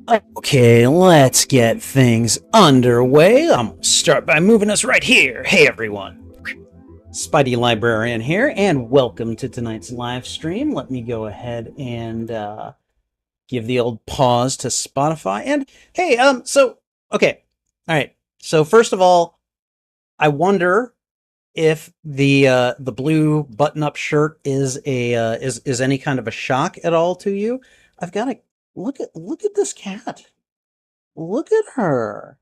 Okay, let's get things underway. I'm gonna start by moving us right here. Hey everyone, Spidey Librarian here, and welcome to tonight's live stream. Let me go ahead and give the old pause to Spotify. And hey, okay, all right. So first of all, I wonder if the blue button-up shirt is a is any kind of a shock at all to you. I've got to look at this cat. Look at her.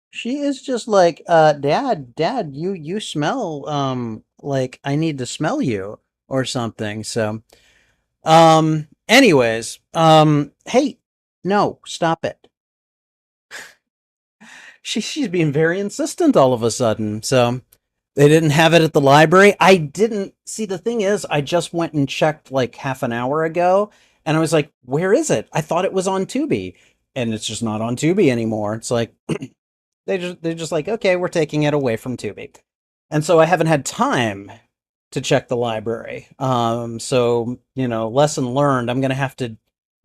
She is just like, Dad, you smell, like I need to smell you or something. So, anyways, hey, no, stop it. She's being very insistent all of a sudden. So they didn't have it at the library. I didn't see. The thing is, I just went and checked like half an hour ago, and I was like, where is it? I thought it was on Tubi, and it's just not on Tubi anymore. It's like, they're just like, okay, we're taking it away from Tubi. And so I haven't had time to check the library. So, lesson learned, I'm going to have to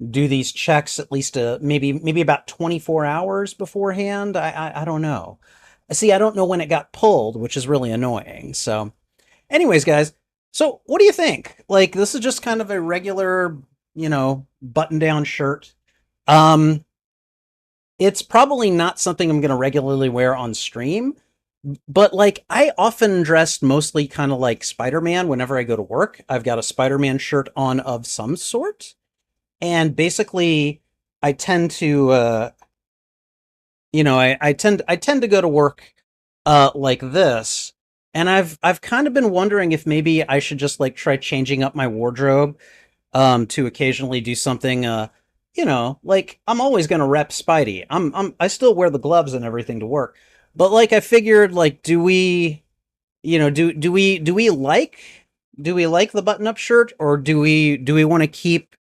do these checks at least maybe about 24 hours beforehand. I don't know. See, I don't know when it got pulled, which is really annoying. So, anyways, guys, so what do you think? Like, this is just kind of a regular, button-down shirt. It's probably not something I'm going to regularly wear on stream, but like I often dress mostly kind of like Spider-Man whenever I go to work. I've got a Spider-Man shirt on of some sort, and basically I tend to I tend to go to work like this. And I've kind of been wondering if maybe I should just like try changing up my wardrobe to occasionally do something like I'm always gonna rep Spidey. I still wear the gloves and everything to work. But like I figured like do we do we like the button up shirt, or do we want to keep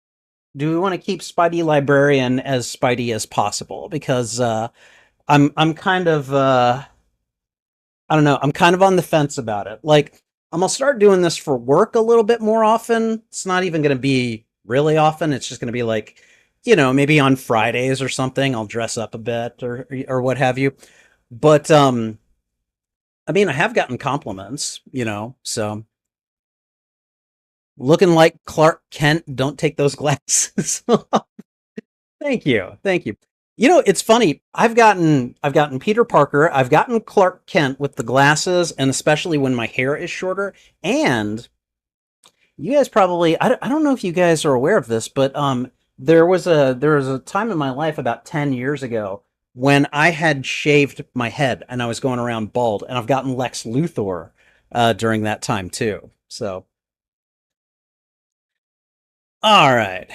Spidey Librarian as Spidey as possible? Because I'm kind of I don't know, I'm kind of on the fence about it. Like I'm gonna start doing this for work a little bit more often. It's not even gonna be really often. It's just gonna be like, maybe on Fridays or something, I'll dress up a bit or what have you. But I mean, I have gotten compliments, so looking like Clark Kent, don't take those glasses off. Thank you. Thank you. It's funny. I've gotten Peter Parker, I've gotten Clark Kent with the glasses, and especially when my hair is shorter. And you guys probably, I don't know if you guys are aware of this, but there was a time in my life about 10 years ago when I had shaved my head and I was going around bald, and I've gotten Lex Luthor during that time too. So, all right.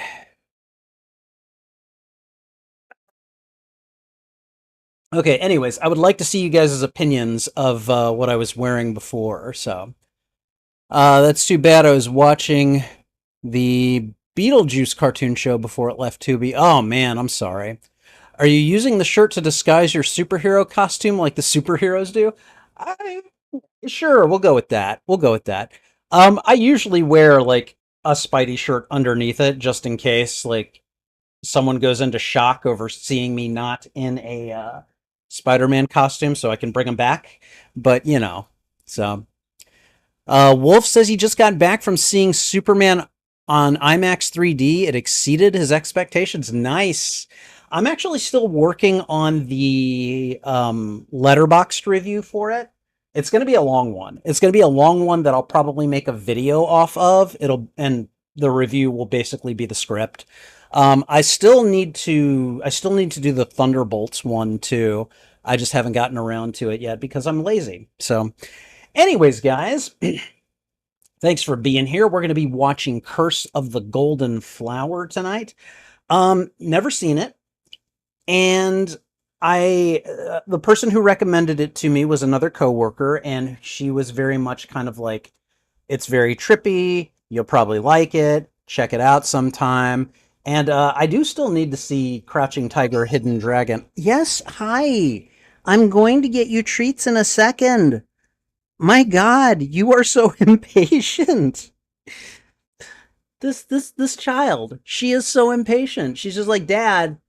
Okay, anyways, I would like to see you guys' opinions of what I was wearing before. So, that's too bad I was watching the Beetlejuice cartoon show before it left Tubi. Oh man, I'm sorry. Are you using the shirt to disguise your superhero costume like the superheroes do? I Sure, we'll go with that. We'll go with that. I usually wear like a Spidey shirt underneath it just in case like someone goes into shock over seeing me not in a Spider-Man costume, so I can bring them back. But so Wolf says he just got back from seeing Superman on IMAX 3D. It exceeded his expectations. Nice. I'm actually still working on the Letterboxd review for it. It's going to be a long one. It's going to be a long one that I'll probably make a video off of. And the review will basically be the script. I still need to do the Thunderbolts one too. I just haven't gotten around to it yet because I'm lazy. So, anyways, guys, thanks for being here. We're going to be watching Curse of the Golden Flower tonight. Never seen it. And the person who recommended it to me was another coworker, and she was very much kind of like, it's very trippy. You'll probably like it. Check it out sometime. And I do still need to see Crouching Tiger, Hidden Dragon. Yes, hi. I'm going to get you treats in a second. My God, you are so impatient. This child, she is so impatient. She's just like, Dad,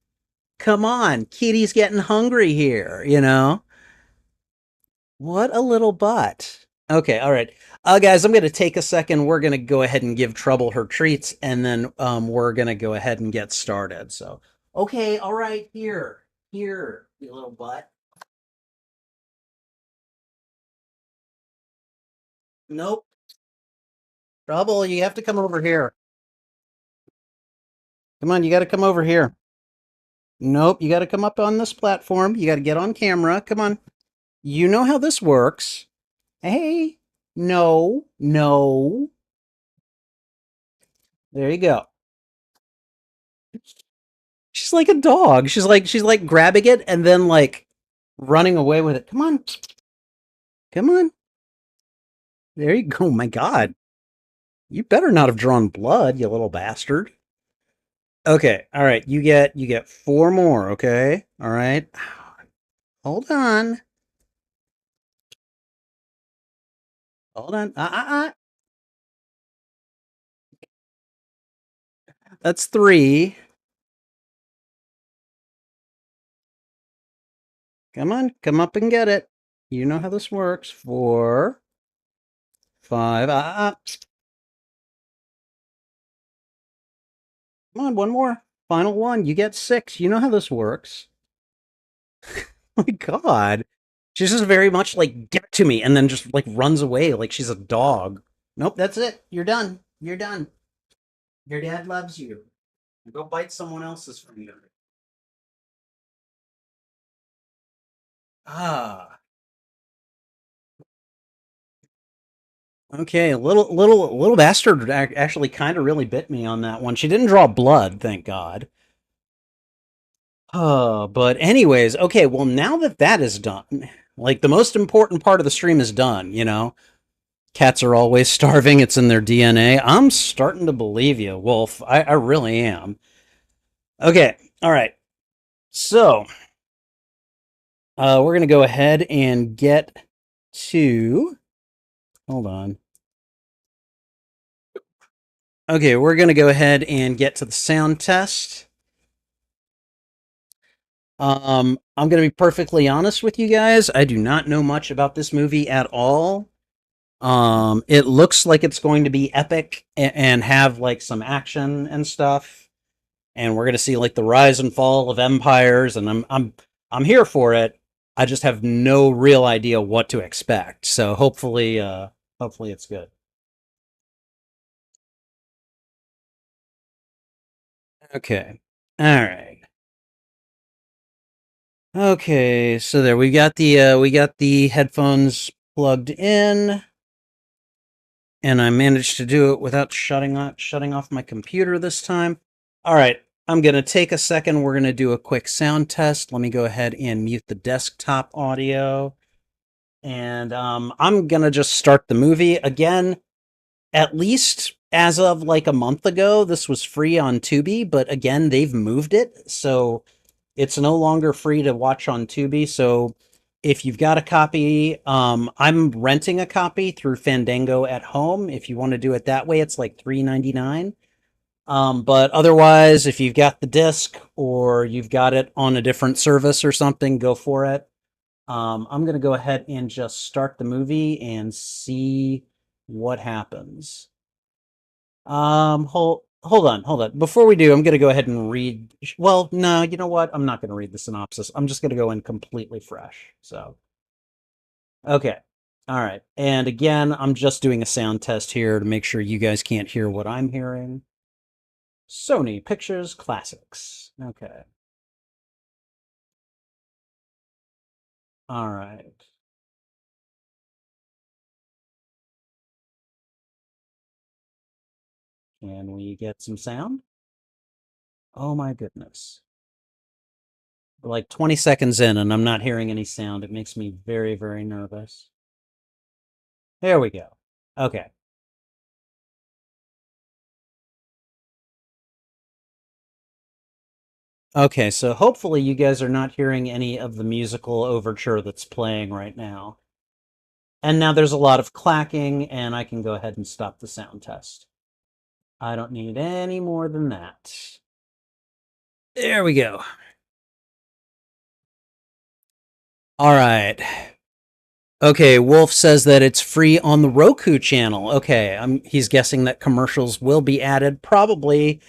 Come on, Kitty's getting hungry here, you know? What a little butt. Okay, all right. Guys, I'm going to take a second. We're going to go ahead and give Trouble her treats, and then we're going to go ahead and get started. So, okay, all right, here, you little butt. Nope. Trouble, you have to come over here. Come on, you got to come over here. Nope, you got to come up on this platform. You got to get on camera. Come on. You know how this works. Hey, no, no. There you go. She's like a dog. She's like grabbing it and then like running away with it. Come on. Come on. There you go. Oh my God. You better not have drawn blood, you little bastard. Okay. All right. You get four more, okay? All right. Hold on. Hold on. That's three. Come on. Come up and get it. You know how this works. Four. Five. Come on, one more. Final one. You get six. You know how this works. Oh my God. She's just very much like, give it to me, and then just like runs away like she's a dog. Nope, that's it. You're done. You're done. Your dad loves you. Go bite someone else's finger. Ah. Okay, little bastard actually kind of really bit me on that one. She didn't draw blood, thank God. But anyways, okay, well now that that is done, like the most important part of the stream is done, you know? Cats are always starving, it's in their DNA. I'm starting to believe you, Wolf. I really am. Okay, all right. So, we're going to go ahead and get to... Hold on. Okay, we're going to go ahead and get to the sound test. I'm going to be perfectly honest with you guys. I do not know much about this movie at all. It looks like it's going to be epic and have like some action and stuff. And we're going to see like the rise and fall of empires, and I'm here for it. I just have no real idea what to expect. So hopefully it's good. Okay. All right. Okay, so there we got the headphones plugged in, and I managed to do it without shutting off my computer this time. All right, I'm going to take a second. We're going to do a quick sound test. Let me go ahead and mute the desktop audio. And I'm going to just start the movie. Again, at least as of like a month ago, this was free on Tubi, but again, they've moved it. So it's no longer free to watch on Tubi. So if you've got a copy, I'm renting a copy through Fandango at home. If you want to do it that way, it's like $3.99. But otherwise, if you've got the disc or you've got it on a different service or something, go for it. I'm going to go ahead and just start the movie and see what happens. Hold on. Before we do, I'm going to go ahead and read. Well, no, you know what? I'm not going to read the synopsis. I'm just going to go in completely fresh. So, okay. All right. And again, I'm just doing a sound test here to make sure you guys can't hear what I'm hearing. Sony Pictures Classics. Okay. All right. Can we get some sound? Oh my goodness. We're like 20 seconds in and I'm not hearing any sound. It makes me very, very nervous. There we go. Okay. Okay, so hopefully you guys are not hearing any of the musical overture that's playing right now. And now there's a lot of clacking, and I can go ahead and stop the sound test. I don't need any more than that. There we go. All right. Okay, Wolf says that it's free on the Roku channel. Okay, he's guessing that commercials will be added. Probably.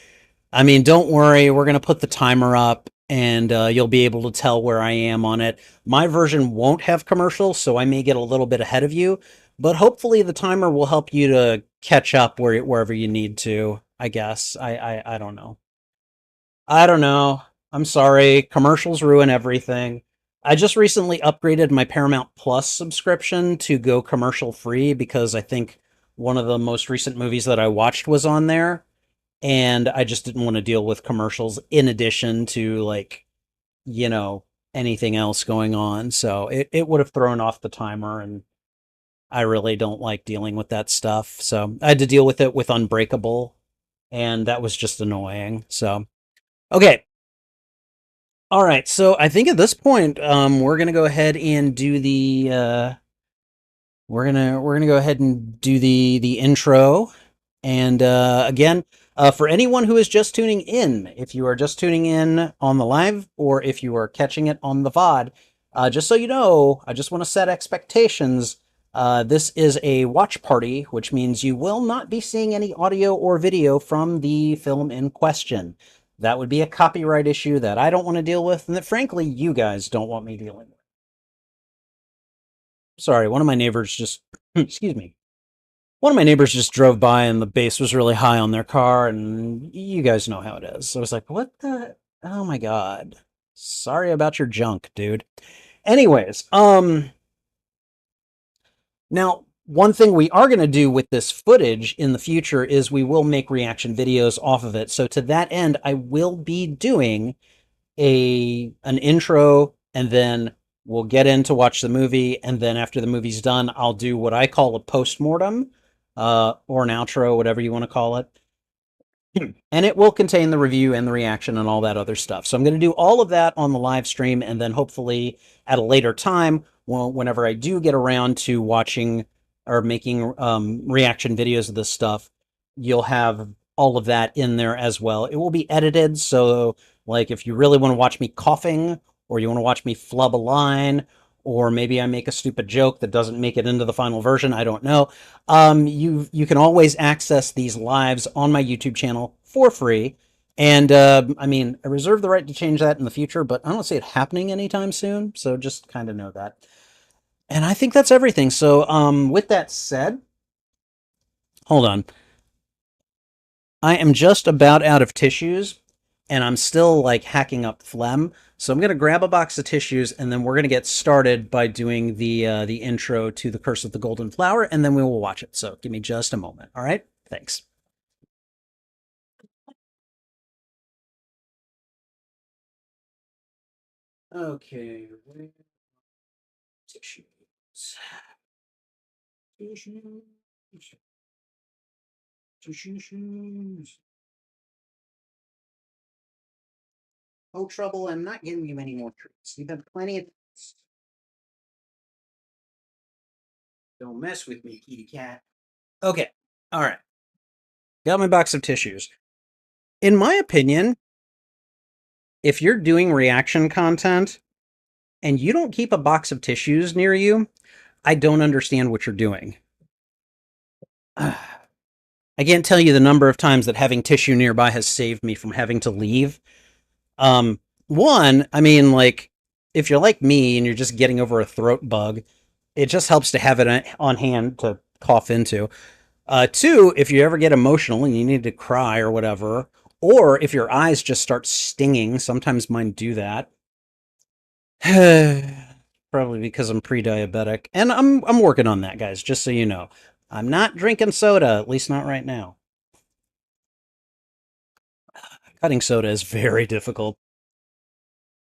I mean, don't worry. We're going to put the timer up and you'll be able to tell where I am on it. My version won't have commercials, so I may get a little bit ahead of you. But hopefully the timer will help you to catch up wherever you need to, I guess. I don't know. I don't know. I'm sorry. Commercials ruin everything. I just recently upgraded my Paramount Plus subscription to go commercial free because I think one of the most recent movies that I watched was on there. And I just didn't want to deal with commercials in addition to, like, you know, anything else going on. So it would have thrown off the timer, and I really don't like dealing with that stuff. So I had to deal with it with Unbreakable, and that was just annoying. So, okay. All right, so I think at this point, we're gonna go ahead and do the we're gonna go ahead and do the intro. And again, for anyone who is just tuning in, if you are just tuning in on the live, or if you are catching it on the VOD, just so you know, I just want to set expectations. This is a watch party, which means you will not be seeing any audio or video from the film in question. That would be a copyright issue that I don't want to deal with, and that frankly you guys don't want me dealing with. Sorry, one of my neighbors just excuse me. One of my neighbors just drove by and the bass was really high on their car, and you guys know how it is. So I was like, what the? Oh my God. Sorry about your junk, dude. Anyways, now one thing we are going to do with this footage in the future is we will make reaction videos off of it. So to that end, I will be doing an intro, and then we'll get in to watch the movie, and then after the movie's done, I'll do what I call a post-mortem, or an outro, whatever you want to call it. And it will contain the review and the reaction and all that other stuff. So I'm going to do all of that on the live stream, and then hopefully at a later time, whenever I do get around to watching or making reaction videos of this stuff, you'll have all of that in there as well. It will be edited, so like if you really want to watch me coughing, or you want to watch me flub a line, or maybe I make a stupid joke that doesn't make it into the final version, I don't know. You can always access these lives on my YouTube channel for free. And I mean, I reserve the right to change that in the future, but I don't see it happening anytime soon. So just kind of know that. And I think that's everything. So with that said, hold on. I am just about out of tissues, and I'm still like hacking up phlegm. So I'm gonna grab a box of tissues, and then we're gonna get started by doing the intro to The Curse of the Golden Flower, and then we will watch it. So give me just a moment. All right, thanks. Okay, tissues. Tissues. Tissues. Oh, Trouble, I'm not giving you any more treats. You've had plenty of treats. Don't mess with me, kitty cat. Okay, all right. Got my box of tissues. In my opinion, if you're doing reaction content and you don't keep a box of tissues near you, I don't understand what you're doing. I can't tell you the number of times that having tissue nearby has saved me from having to leave. One, I mean, like, if you're like me and you're just getting over a throat bug, it just helps to have it on hand to cough into. Two, if you ever get emotional and you need to cry or whatever, or if your eyes just start stinging, sometimes mine do that. Probably because I'm pre-diabetic, and I'm working on that, guys. Just so you know, I'm not drinking soda, at least not right now. Cutting soda is very difficult.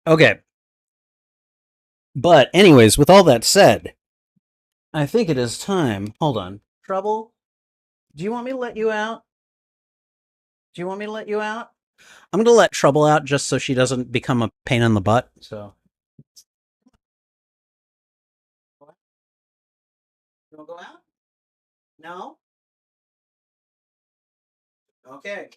Okay, but anyways, with all that said, I think it is time. Hold on, Trouble. Do you want me to let you out? Do you want me to let you out? I'm gonna let Trouble out just so she doesn't become a pain in the butt. So, what? You wanna go out? No. Okay.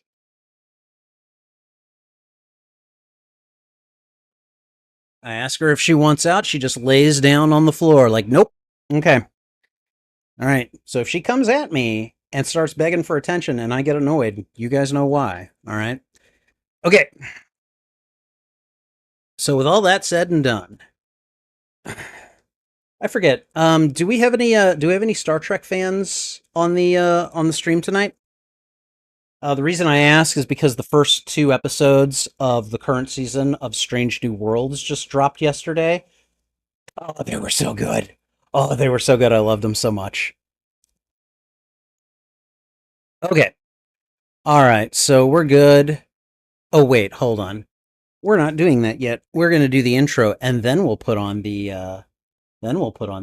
I ask her if she wants out. She just lays down on the floor, like, nope. Okay. All right. So if she comes at me and starts begging for attention and I get annoyed, you guys know why. All right. Okay. So with all that said and done, I forget. Do we have any Star Trek fans on the stream tonight? The reason I ask is because the first two episodes of the current season of Strange New Worlds just dropped yesterday. Oh, they were so good. Oh, they were so good. I loved them so much. Okay. All right. So we're good. Oh, wait, hold on. We're not doing that yet. We're going to do the intro and then we'll put on the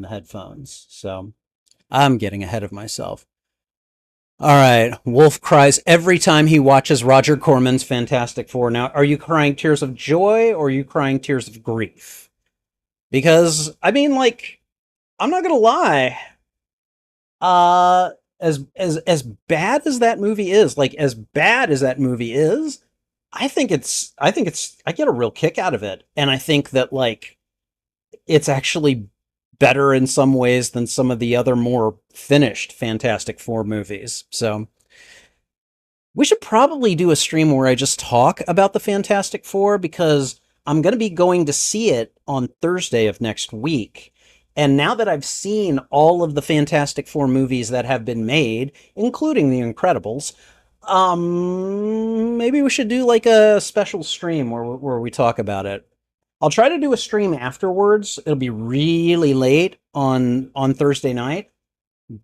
headphones. So, I'm getting ahead of myself. All right. Wolf cries every time he watches Roger Corman's Fantastic Four. Now, are you crying tears of joy or are you crying tears of grief? Because I mean, like, I'm not gonna lie. Uh, as bad as that movie is, like as bad as that movie is, I get a real kick out of it, and I think that like it's actually better in some ways than some of the other more finished Fantastic Four movies. So we should probably do a stream where I just talk about the Fantastic Four because I'm going to be going to see it on Thursday of next week. And now that I've seen all of the Fantastic Four movies that have been made, including The Incredibles, maybe we should do like a special stream where we talk about it. I'll try to do a stream afterwards. It'll be really late on Thursday night,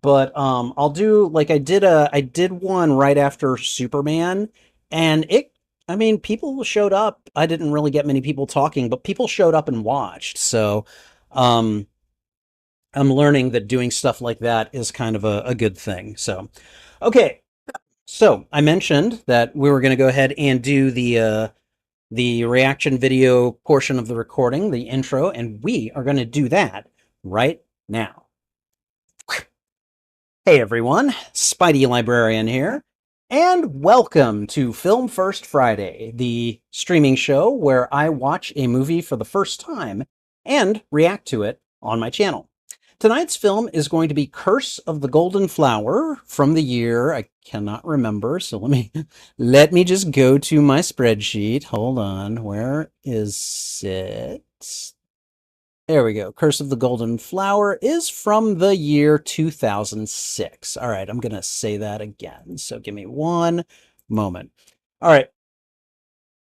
but I'll do like I did one right after Superman, and it I mean people showed up. I didn't really get many people talking, but people showed up and watched. So um I'm learning that doing stuff like that is kind of a good thing. So okay. So I mentioned that we were going to go ahead and do the reaction video portion of the recording, the intro, and we are going to do that right now. Hey everyone, Spidey Librarian here, and welcome to Film First Friday, the streaming show where I watch a movie for the first time and react to it on my channel. Tonight's film is going to be Curse of the Golden Flower from the year I cannot remember, so let me just go to my spreadsheet. Hold on, where is it? There we go. Curse of the Golden Flower is from the year 2006. All right, I'm going to say that again. So give me one moment. All right.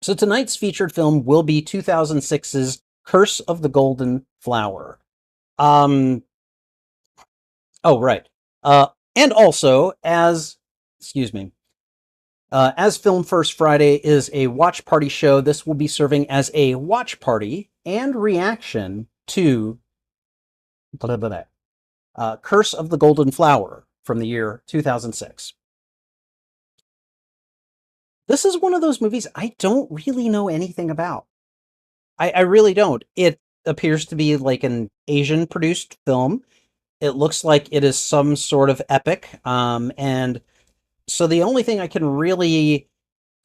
So tonight's featured film will be 2006's Curse of the Golden Flower. Oh, right. And also, excuse me, as Film First Friday is a watch party show, this will be serving as a watch party and reaction to blah, blah, blah, Curse of the Golden Flower from the year 2006. This is one of those movies I don't really know anything about. I really don't. It appears to be like an Asian produced film. It looks like it is some sort of epic. And so the only thing I can really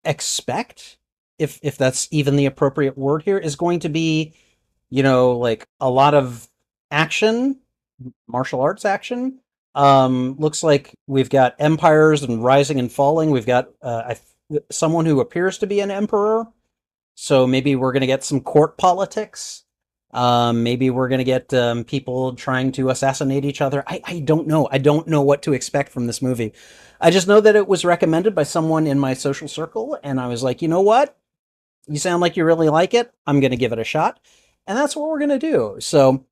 expect, if that's even the appropriate word here, is going to be, like a lot of action, martial arts action. Looks like we've got empires and rising and falling. We've got someone who appears to be an emperor. So maybe we're going to get some court politics. Maybe we're going to get people trying to assassinate each other. I don't know. I don't know what to expect from this movie. I just know that it was recommended by someone in my social circle, and I was like, you know what? You sound like you really like it. I'm going to give it a shot. And that's what we're going to do. So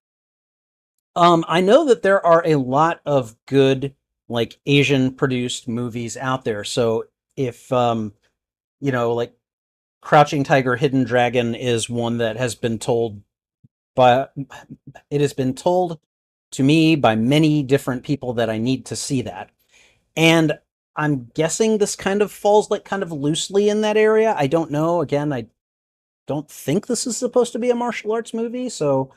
I know that there are a lot of good, like, Asian-produced movies out there. So if, like, Crouching Tiger, Hidden Dragon is one that has been told but it has been told to me by many different people that I need to see that. And I'm guessing this kind of falls like kind of loosely in that area. I don't know. Again, I don't think this is supposed to be a martial arts movie, so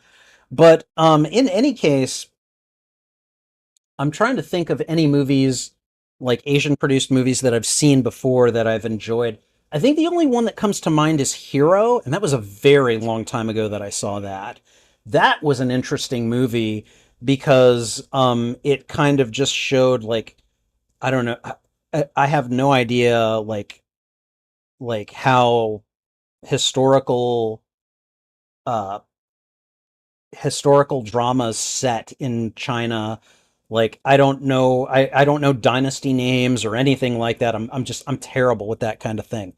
but in any case, I'm trying to think of any movies like Asian produced movies that I've seen before that I've enjoyed. I think the only one that comes to mind is Hero, and that was a very long time ago that I saw that. That was an interesting movie because it kind of just showed like I don't know I have no idea like how historical uh historical dramas set in China. Like I don't know dynasty names or anything like that. I'm terrible with that kind of thing.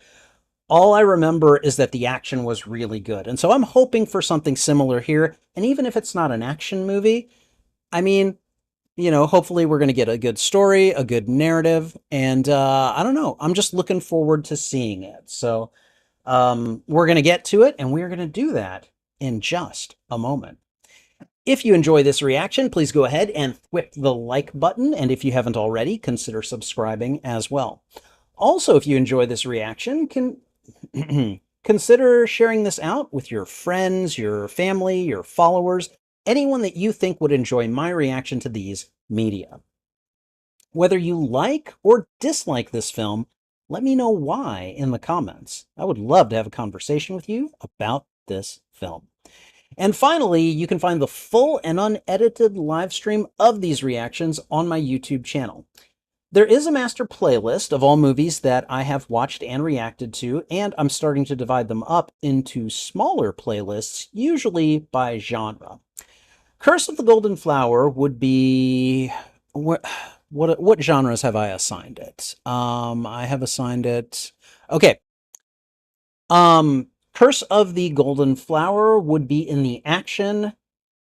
All I remember is that the action was really good. And so I'm hoping for something similar here. And even if it's not an action movie, I mean, hopefully we're going to get a good story, a good narrative, and I don't know. I'm just looking forward to seeing it. So we're going to get to it, and we're going to do that in just a moment. If you enjoy this reaction, please go ahead and click the like button. And if you haven't already, consider subscribing as well. Also, if you enjoy this reaction, consider sharing this out with your friends, your family, your followers, anyone that you think would enjoy my reaction to these media. Whether you like or dislike this film, let me know why in the comments. I would love to have a conversation with you about this film. And finally, you can find the full and unedited live stream of these reactions on my YouTube channel. There is a master playlist of all movies that I have watched and reacted to, and I'm starting to divide them up into smaller playlists, usually by genre. Curse of the Golden Flower would be what genres have I assigned it? I have assigned it. Okay. Curse of the Golden Flower would be in the action,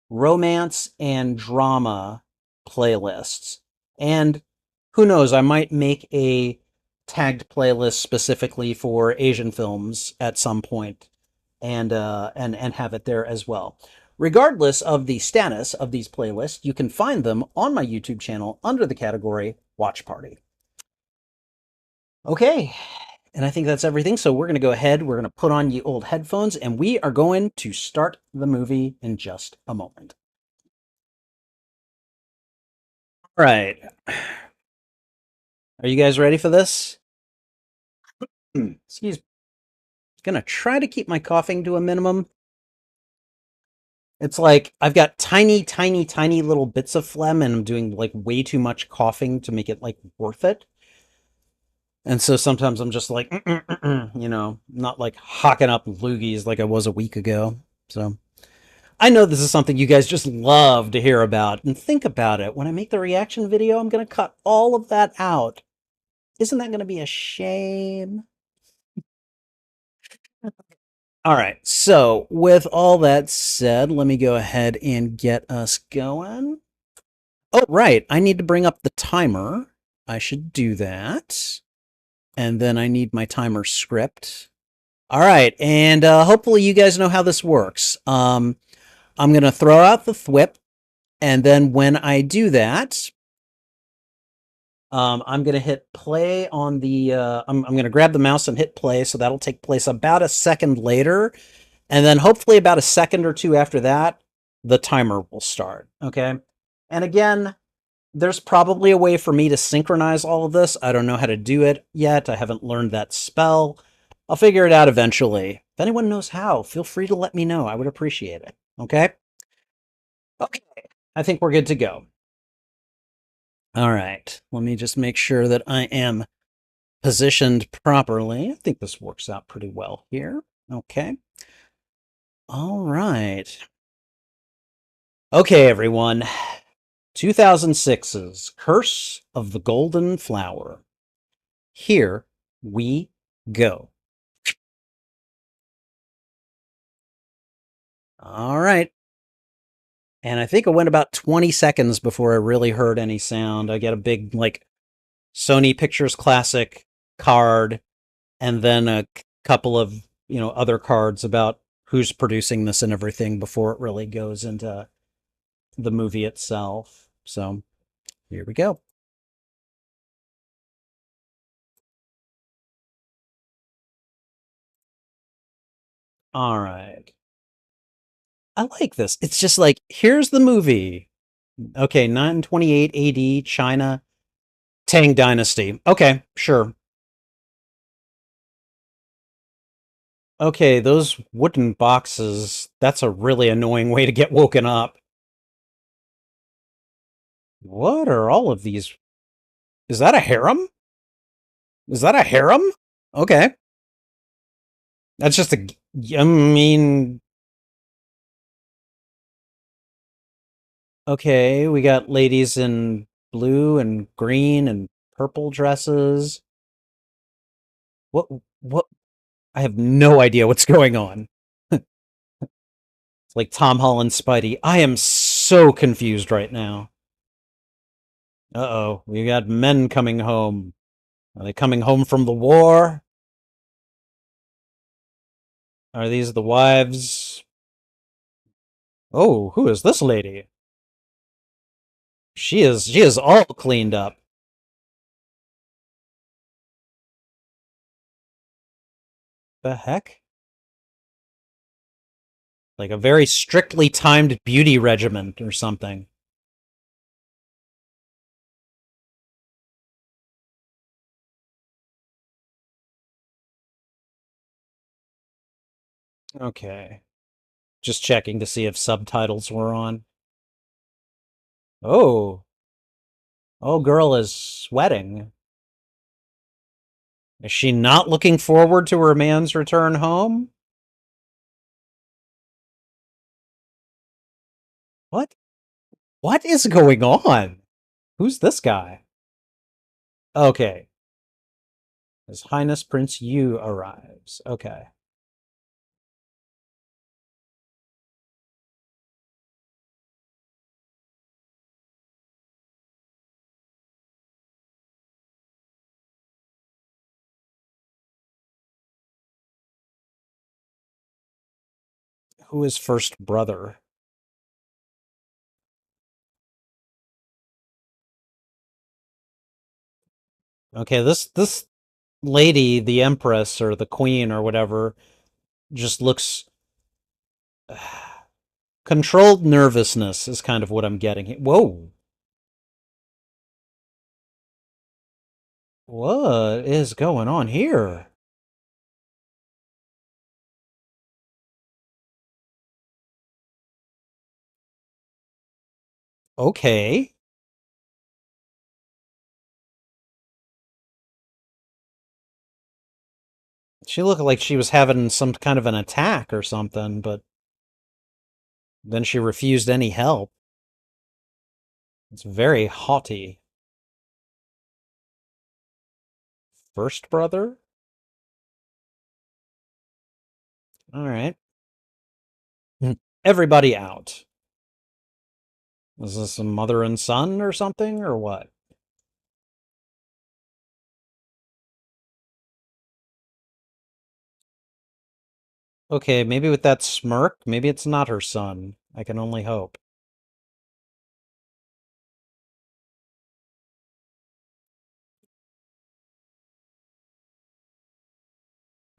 romance, and drama playlists. And who knows, I might make a tagged playlist specifically for Asian films at some point and have it there as well. Regardless of the status of these playlists, you can find them on my YouTube channel under the category Watch Party. Okay, and I think that's everything. So we're going to go ahead, we're going to put on ye old headphones, and we are going to start the movie in just a moment. All right. Are you guys ready for this? Excuse me. Gonna try to keep my coughing to a minimum. It's like I've got tiny, tiny, tiny little bits of phlegm, and I'm doing like way too much coughing to make it like worth it. And so sometimes I'm just like, not like hocking up loogies like I was a week ago. So I know this is something you guys just love to hear about. And think about it. When I make the reaction video, I'm going to cut all of that out. Isn't that going to be a shame? All right. So with all that said, let me go ahead and get us going. Oh, right. I need to bring up the timer. I should do that. And then I need my timer script. All right. And hopefully you guys know how this works. I'm going to throw out the thwip. And then when I do that, I'm going to hit play on the, I'm going to grab the mouse and hit play. So that'll take place about a second later. And then hopefully about a second or two after that, the timer will start. Okay. And again, there's probably a way for me to synchronize all of this. I don't know how to do it yet. I haven't learned that spell. I'll figure it out eventually. If anyone knows how, feel free to let me know. I would appreciate it. Okay? Okay. I think we're good to go. All right. Let me just make sure that I am positioned properly. I think this works out pretty well here. Okay. All right. Okay, everyone. 2006's Curse of the Golden Flower. Here we go. All right. And I think it went about 20 seconds before I really heard any sound. I get a big, like, Sony Pictures Classic card, and then a couple of, other cards about who's producing this and everything before it really goes into the movie itself. So here we go. All right. I like this. It's just like, here's the movie. Okay, 928 AD, China, Tang Dynasty. Okay, sure. Okay, those wooden boxes, that's a really annoying way to get woken up. What are all of these? Is that a harem? Is that a harem? Okay. That's just a. I mean, okay, we got ladies in blue and green and purple dresses. What, what? I have no idea what's going on. It's like Tom Holland Spidey. I am so confused right now. Uh-oh, we got men coming home. Are they coming home from the war? Are these the wives? Oh, who is this lady? She is all cleaned up. The heck? Like a very strictly timed beauty regimen or something. Okay. Just checking to see if subtitles were on. Oh. Oh, girl is sweating. Is she not looking forward to her man's return home? What? What is going on? Who's this guy? Okay. His Highness Prince Yu arrives. Okay. Who is first brother? Okay, this lady, the empress or the queen or whatever, just looks controlled nervousness is kind of what I'm getting. Whoa. What is going on here? Okay. She looked like she was having some kind of an attack or something, but then she refused any help. It's very haughty. First brother? All right. Everybody out. Is this a mother and son or something, or what? Okay, maybe with that smirk, maybe it's not her son. I can only hope.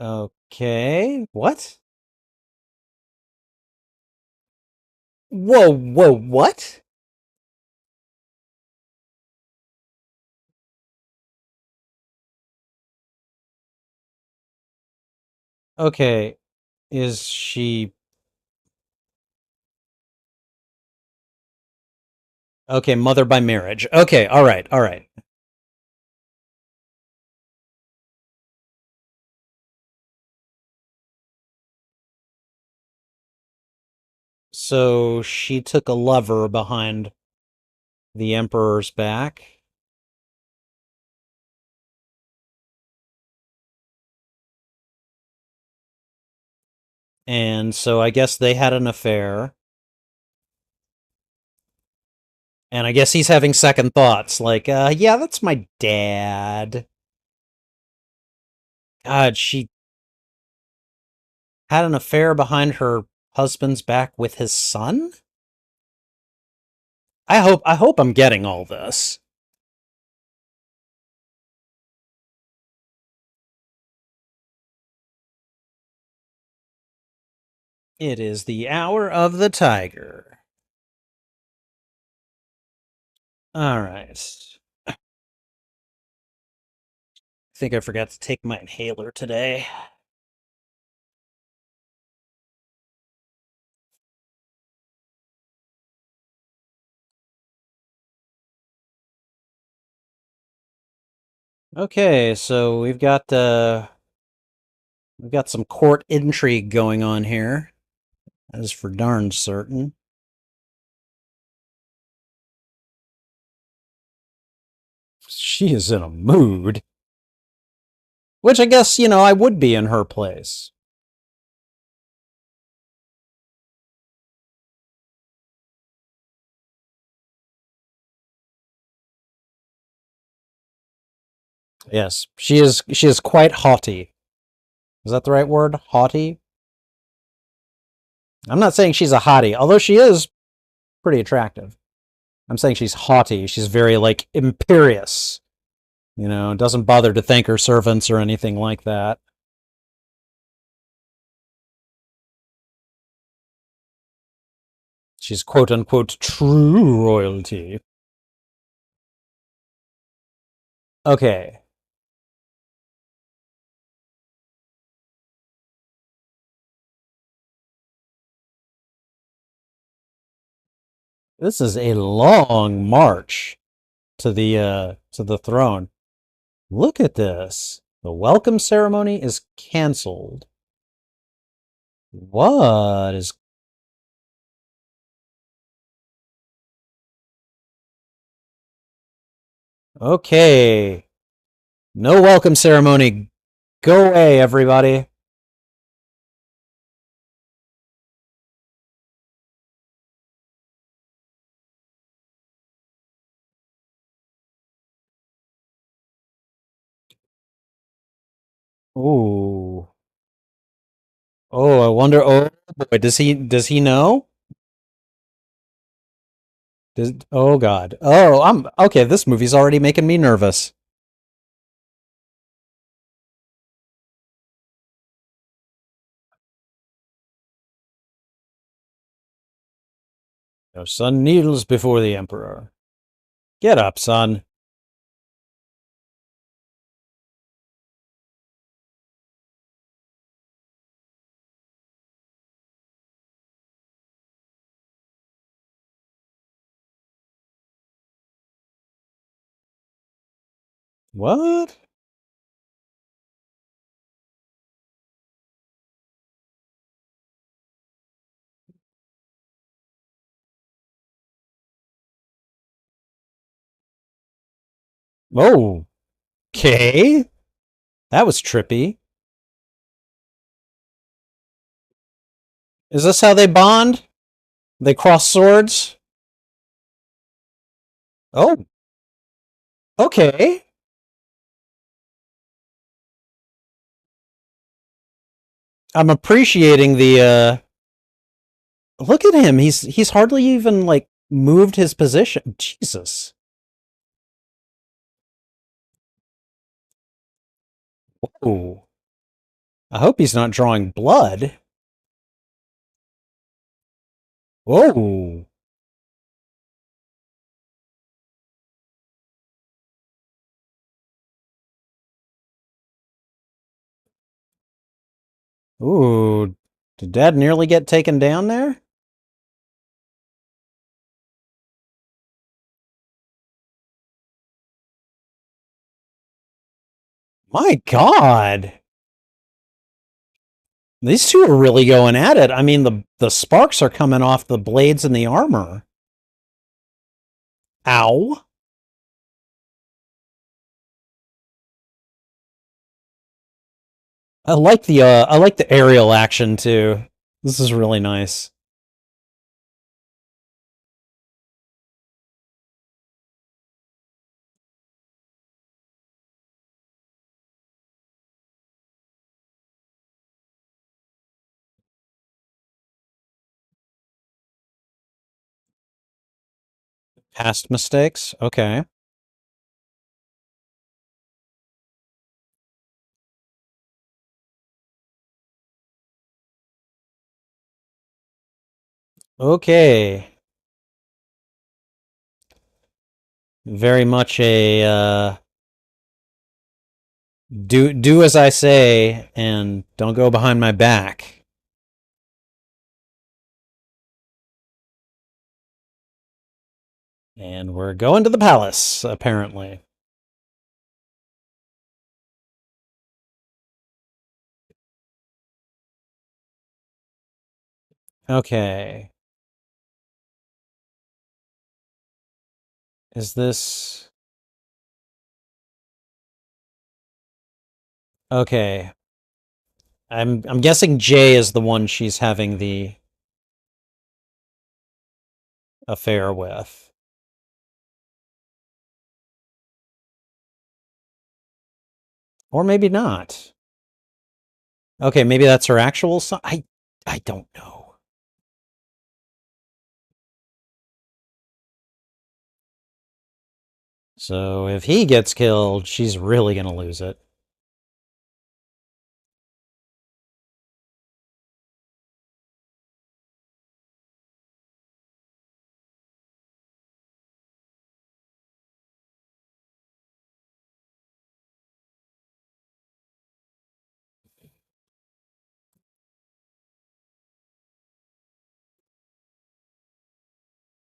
Okay, what? Whoa, whoa, what? Okay, is she... Okay, mother by marriage. Okay, all right, all right. So she took a lover behind the emperor's back. And so I guess they had an affair. And I guess he's having second thoughts, like, yeah, that's my dad. God, she had an affair behind her husband's back with his son? I hope I'm getting all this. It is the hour of the tiger. All right. I think I forgot to take my inhaler today. Okay, so we've got some court intrigue going on here. That is for darn certain. She is in a mood. Which I guess, I would be in her place. Yes, she is quite haughty. Is that the right word? Haughty? I'm not saying she's a hottie, although she is pretty attractive. I'm saying she's haughty. She's very, like, imperious. Doesn't bother to thank her servants or anything like that. She's quote unquote true royalty. Okay. This is a long march to the throne. Look at this. The welcome ceremony is canceled. What is... Okay. No welcome ceremony. Go away, everybody. Ooh. Oh, I wonder. Oh boy, does he know? Oh God. Oh, I'm okay. This movie's already making me nervous. Your son kneels before the emperor. Get up, son. What? Oh, okay. That was trippy. Is this how they bond? They cross swords? Oh, okay. I'm appreciating the look at him. He's hardly even like moved his position. Jesus. Whoa. I hope he's not drawing blood. Whoa. Ooh. Did Dad nearly get taken down there? My God. These two are really going at it. I mean, the sparks are coming off the blades in the armor. Ow. I like the aerial action too. This is really nice. Past mistakes. Okay. Okay. Very much a do as I say and don't go behind my back. And we're going to the palace, apparently. Okay. Is this... Okay. I'm guessing Jay is the one she's having the affair with. Or maybe not. Okay, maybe that's her actual son. I don't know. So if he gets killed, she's really gonna lose it.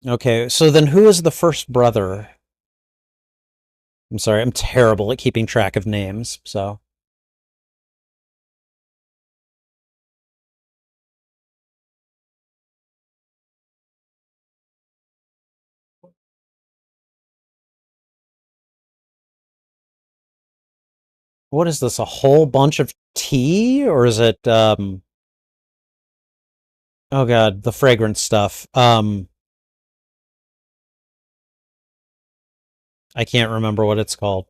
Okay, so then who is the first brother? I'm sorry, I'm terrible at keeping track of names, so. What is this, a whole bunch of tea? Or is it, oh god, the fragrance stuff. I can't remember what it's called.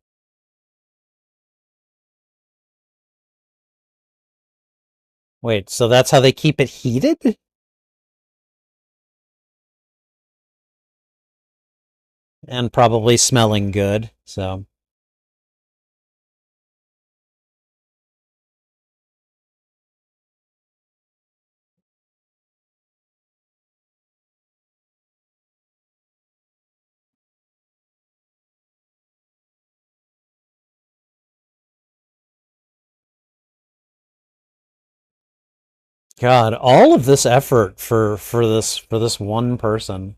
Wait, so that's how they keep it heated? And probably smelling good, so. God, all of this effort for this one person.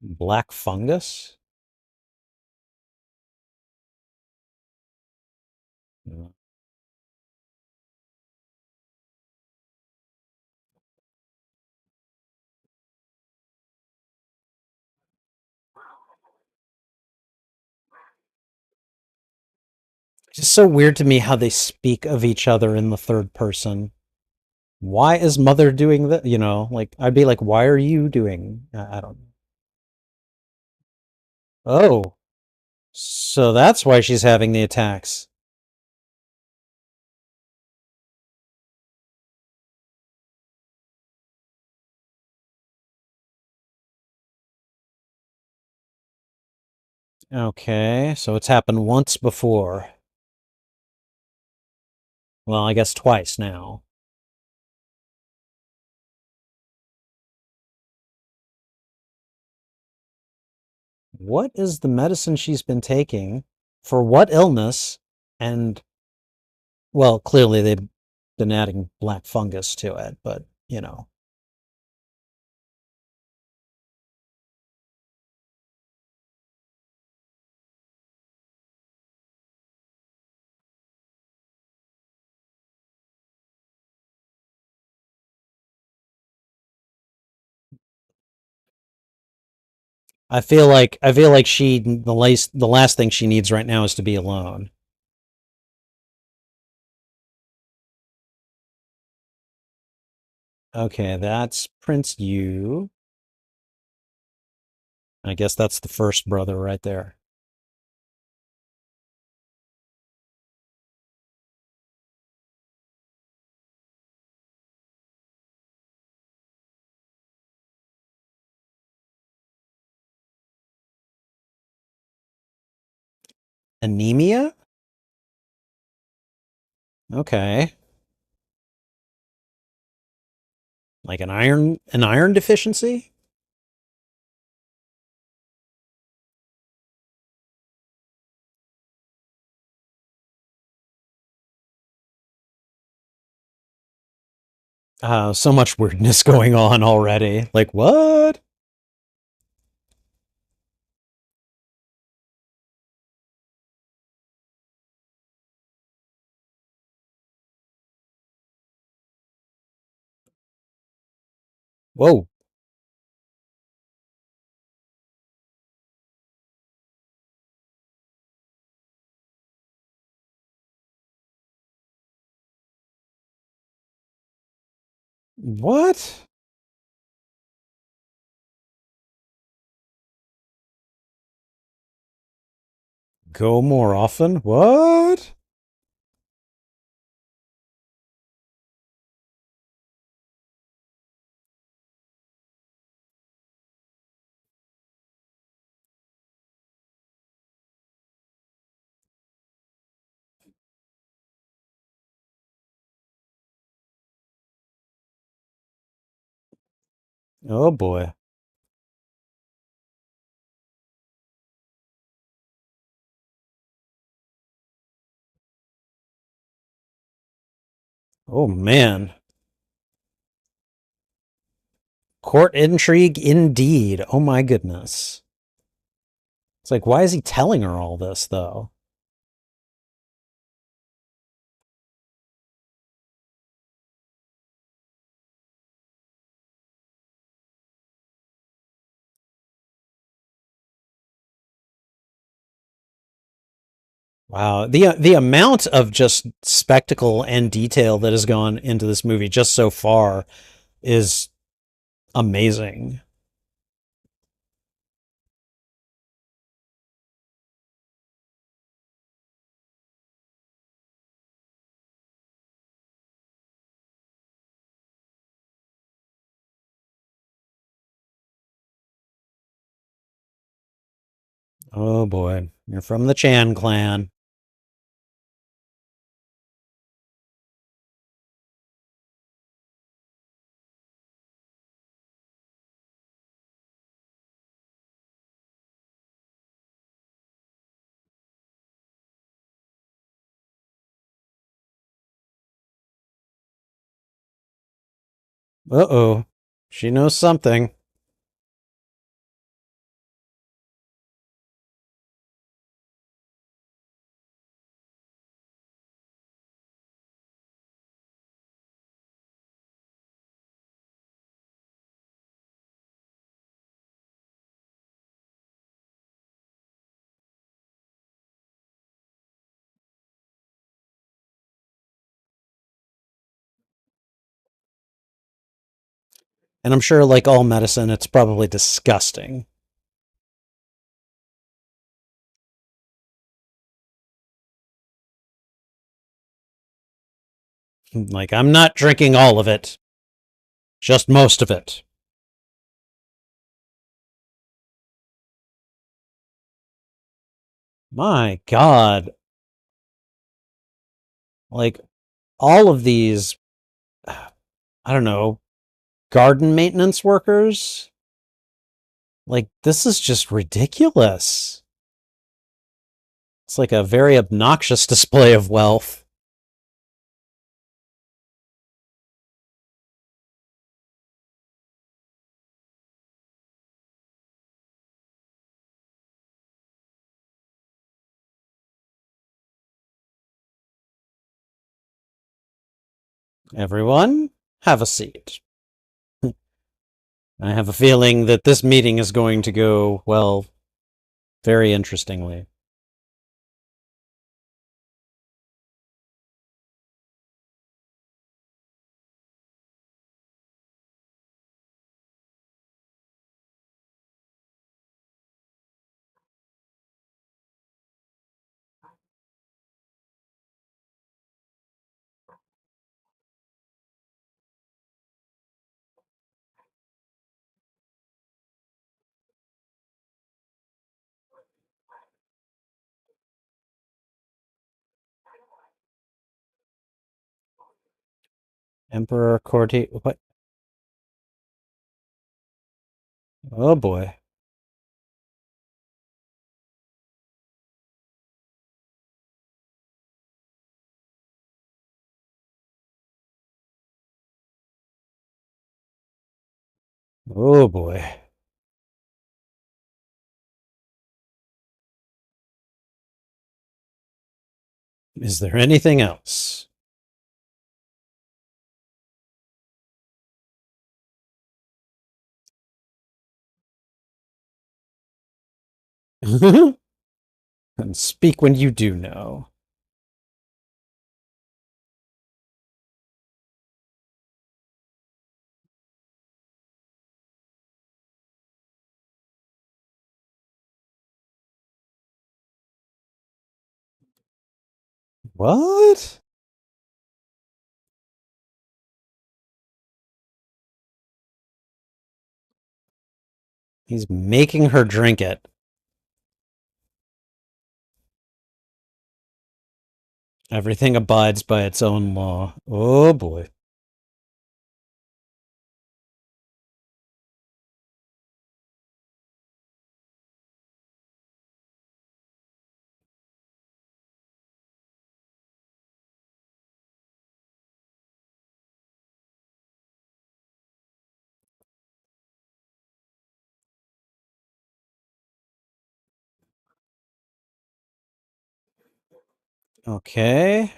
Black fungus? It's just so weird to me how they speak of each other in the third person. Why is mother doing that? You know, like, I'd be like, why are you doing? I don't know. Oh, so that's why she's having the attacks. Okay, so it's happened once before. Well, I guess twice now. What is the medicine she's been taking? For what illness? And, well, clearly they've been adding black fungus to it, but, you know. I feel like the last thing she needs right now is to be alone. Okay, that's Prince Yu. I guess that's the first brother right there. Anemia? Okay. Like an iron deficiency? So much weirdness going on already. Like, what? Whoa. What? Go more often? What? Oh boy. Oh man. Court intrigue indeed. Oh my goodness. It's like, why is he telling her all this, though? Wow. The amount of just spectacle and detail that has gone into this movie just so far is amazing. Oh boy. You're from the Chan clan. Uh-oh. She knows something. And I'm sure, like all medicine, it's probably disgusting. Like, I'm not drinking all of it, just most of it. My God. Like, all of these, I don't know, garden maintenance workers. Like, this is just ridiculous. It's like a very obnoxious display of wealth. Everyone, have a seat. I have a feeling that this meeting is going to go, well, very interestingly. Emperor Corti. What? Oh boy. Oh boy. Is there anything else? And speak when you do know. What? He's making her drink it. Everything abides by its own law. Oh boy. Okay.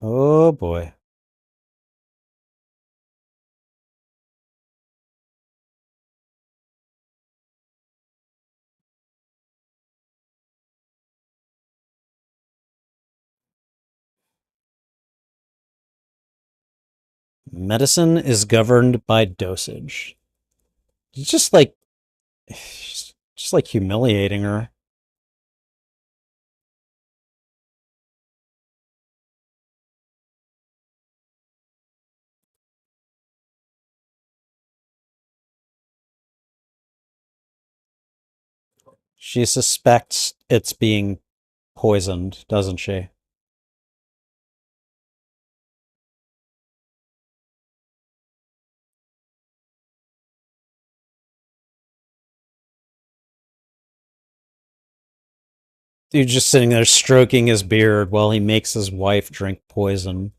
Oh boy. Medicine is governed by dosage. It's just like humiliating her. She suspects it's being poisoned, doesn't she? Dude just sitting there stroking his beard while he makes his wife drink poison.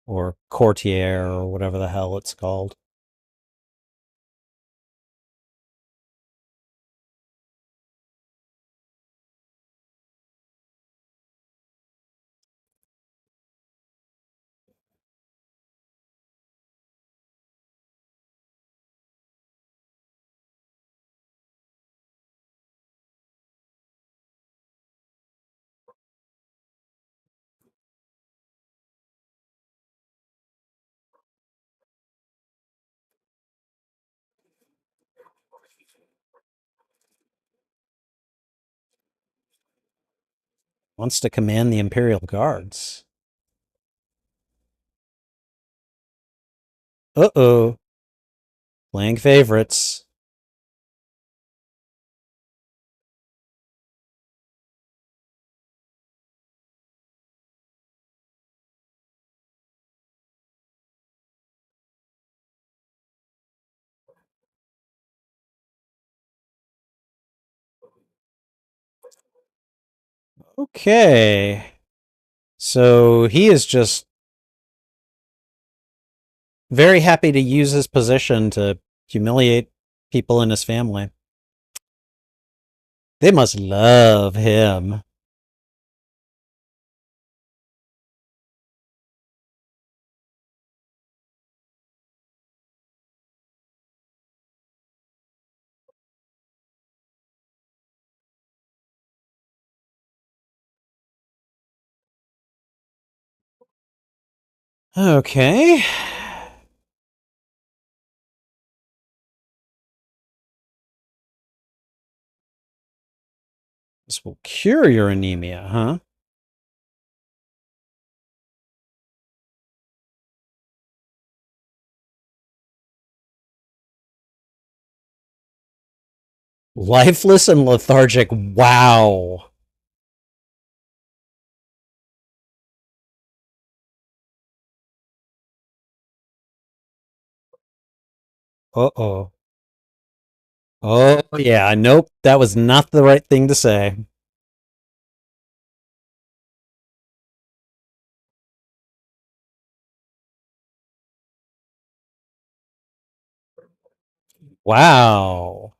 Or courtier, or whatever the hell it's called. Wants to command the Imperial Guards. Uh-oh. Playing favorites. Okay. So he is just very happy to use his position to humiliate people in his family. They must love him. Okay. This will cure your anemia, huh? Lifeless and lethargic. Wow. Uh-oh. Oh, yeah. Nope. That was not the right thing to say. Wow.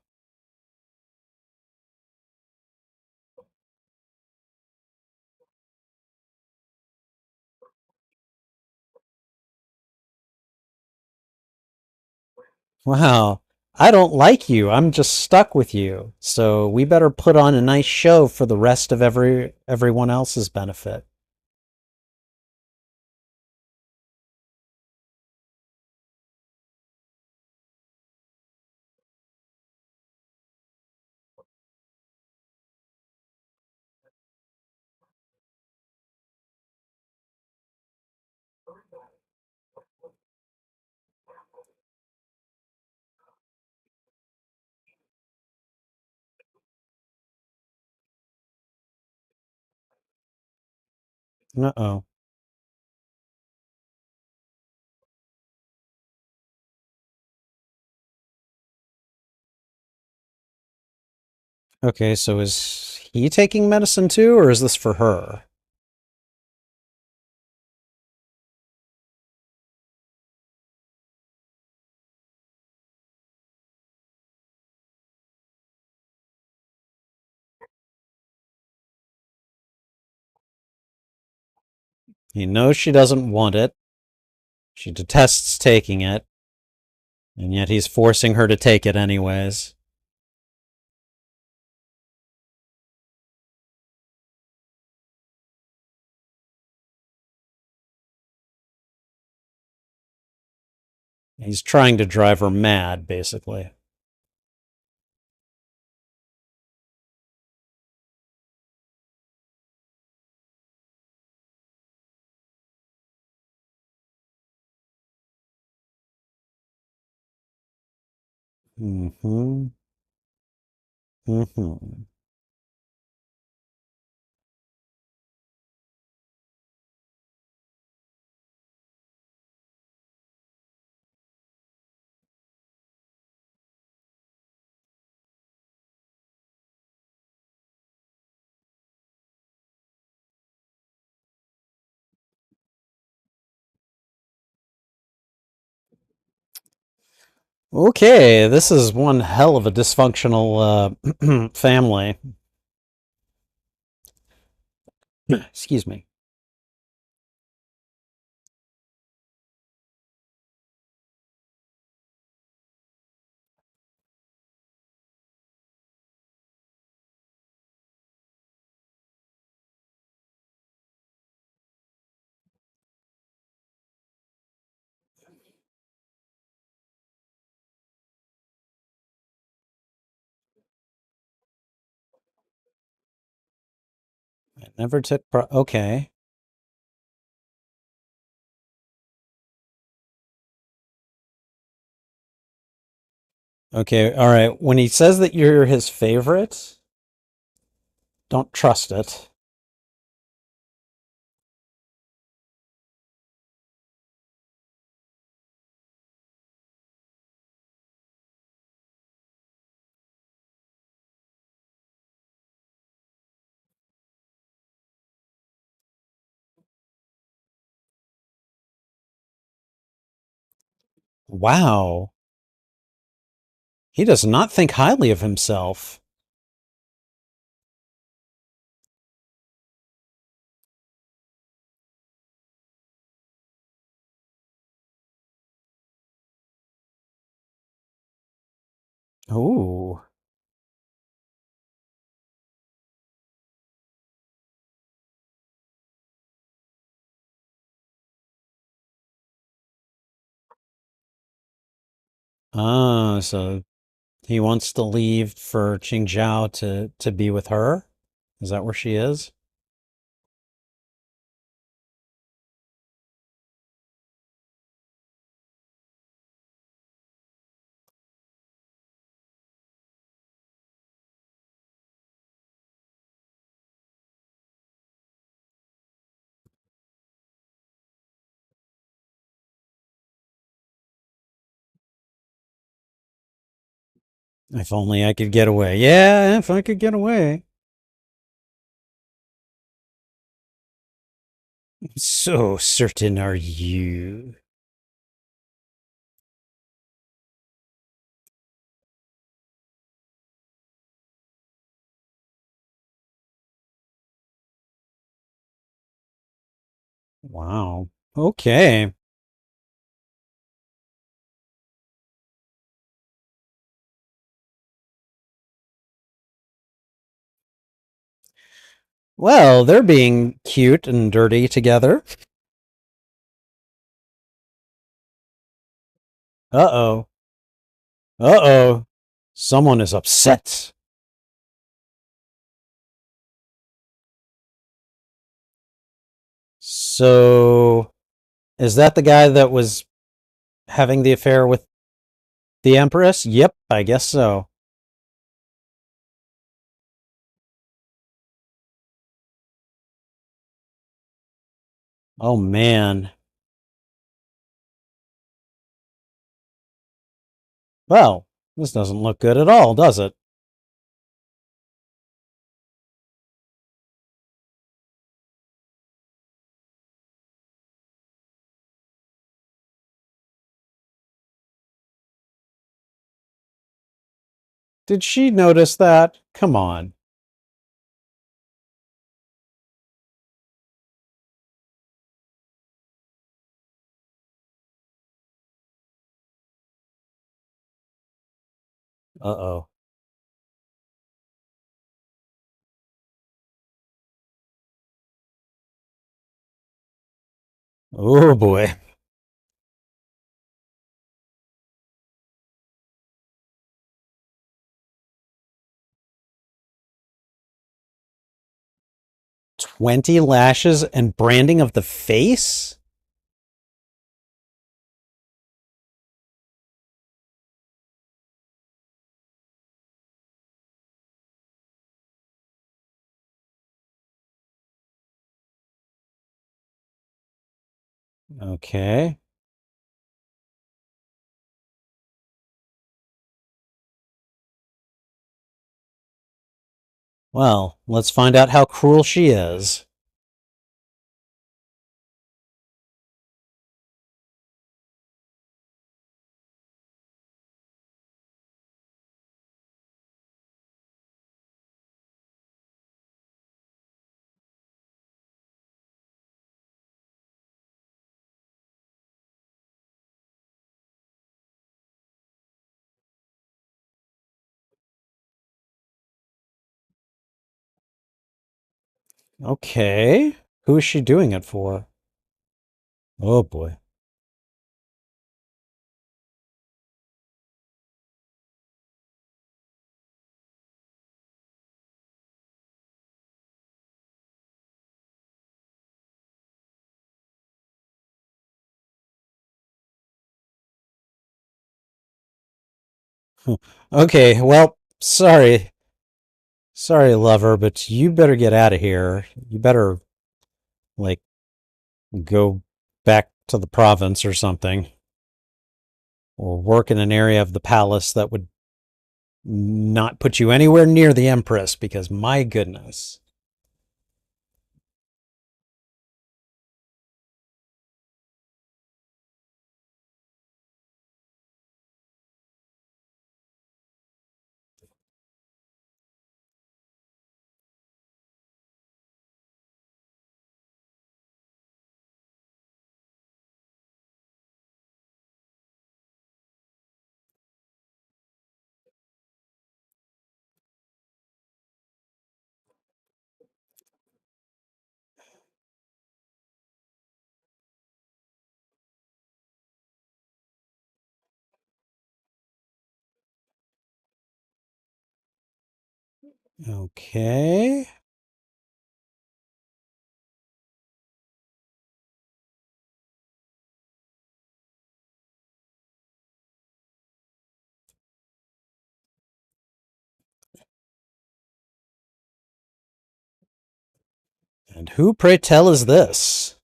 Wow. I don't like you. I'm just stuck with you. So we better put on a nice show for the rest of everyone else's benefit. Uh-oh. Okay, so is he taking medicine too, or is this for her? He knows she doesn't want it. She detests taking it, and yet he's forcing her to take it anyways. He's trying to drive her mad, basically. Mm-hmm. Mm-hmm. Okay, this is one hell of a dysfunctional family. Excuse me. I never took okay. Okay, all right. When he says that you're his favorite, don't trust it. Wow. He does not think highly of himself. Ooh. Ah, so he wants to leave for Qingzhou to be with her? Is that where she is? If only I could get away. Yeah, if I could get away. So certain are you. Wow. Okay. Well, they're being cute and dirty together. Uh-oh. Uh-oh. Someone is upset. So, is that the guy that was having the affair with the Empress? Yep, I guess so. Oh, man. Well, this doesn't look good at all, does it? Did she notice that? Come on. Uh-oh. Oh, boy. 20 lashes and branding of the face? Okay. Well, let's find out how cruel she is. Okay. Who is she doing it for? Oh, boy. Okay, well, sorry. Sorry, lover, but you better get out of here. You better, like, go back to the province or something. Or work in an area of the palace that would not put you anywhere near the Empress, because my goodness. Okay. And who, pray tell, is this?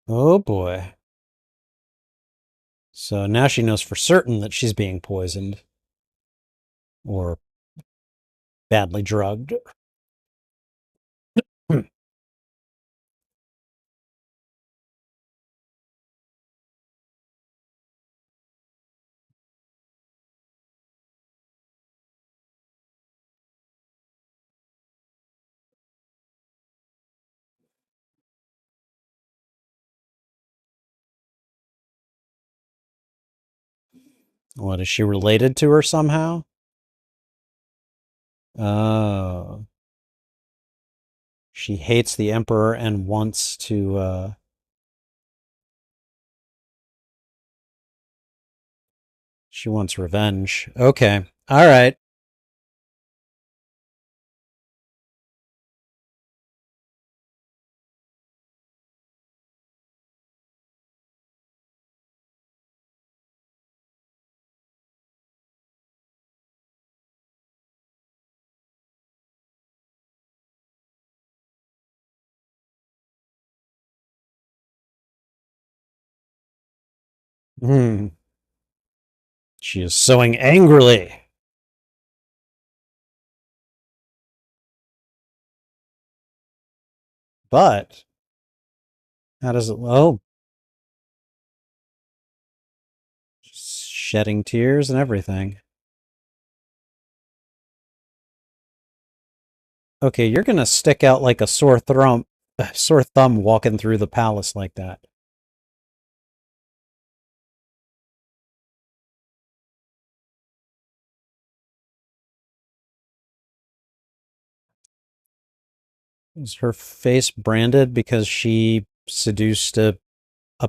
Oh boy. So now she knows for certain that she's being poisoned or badly drugged. What, is she related to her somehow? Oh. She hates the Emperor and wants to, she wants revenge. Okay. All right. Hmm. She is sewing angrily. But how does it? Oh, shedding tears and everything. Okay, you're gonna stick out like a sore thumb walking through the palace like that. Is her face branded because she seduced a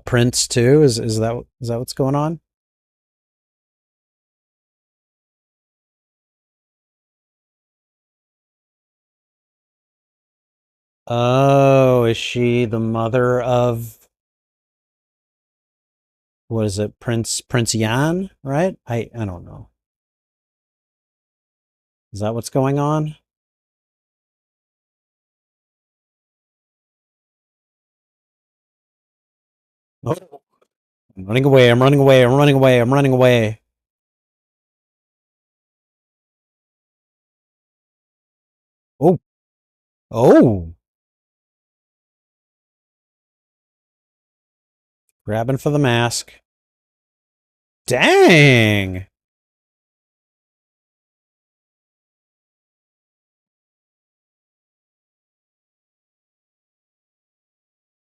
prince too? Is that what's going on? Oh, is she the mother of what is it, Prince Yan? Right? I don't know. Is that what's going on? Oh, I'm running away. I'm running away. I'm running away. I'm running away. Oh, oh, grabbing for the mask. Dang.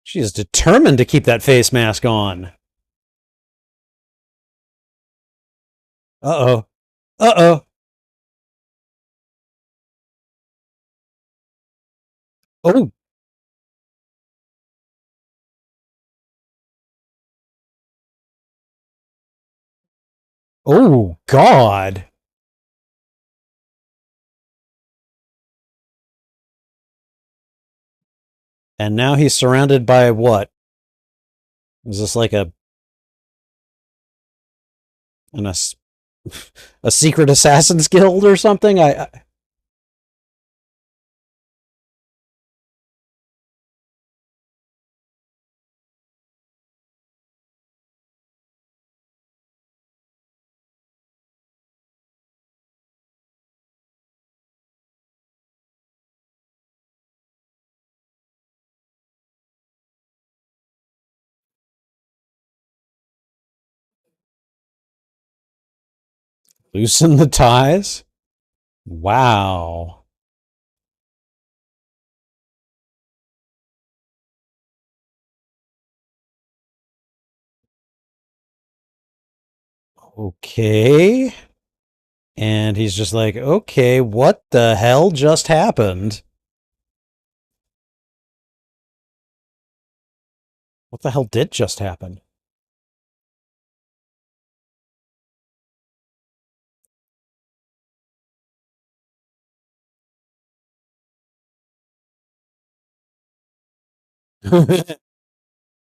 She is determined to keep that face mask on. Uh oh. Uh oh. Oh. Oh, God. And now he's surrounded by what? Is this like an, a secret assassin's guild or something? I loosen the ties. Wow. Okay. And he's just like, okay, what the hell just happened? What the hell did just happen?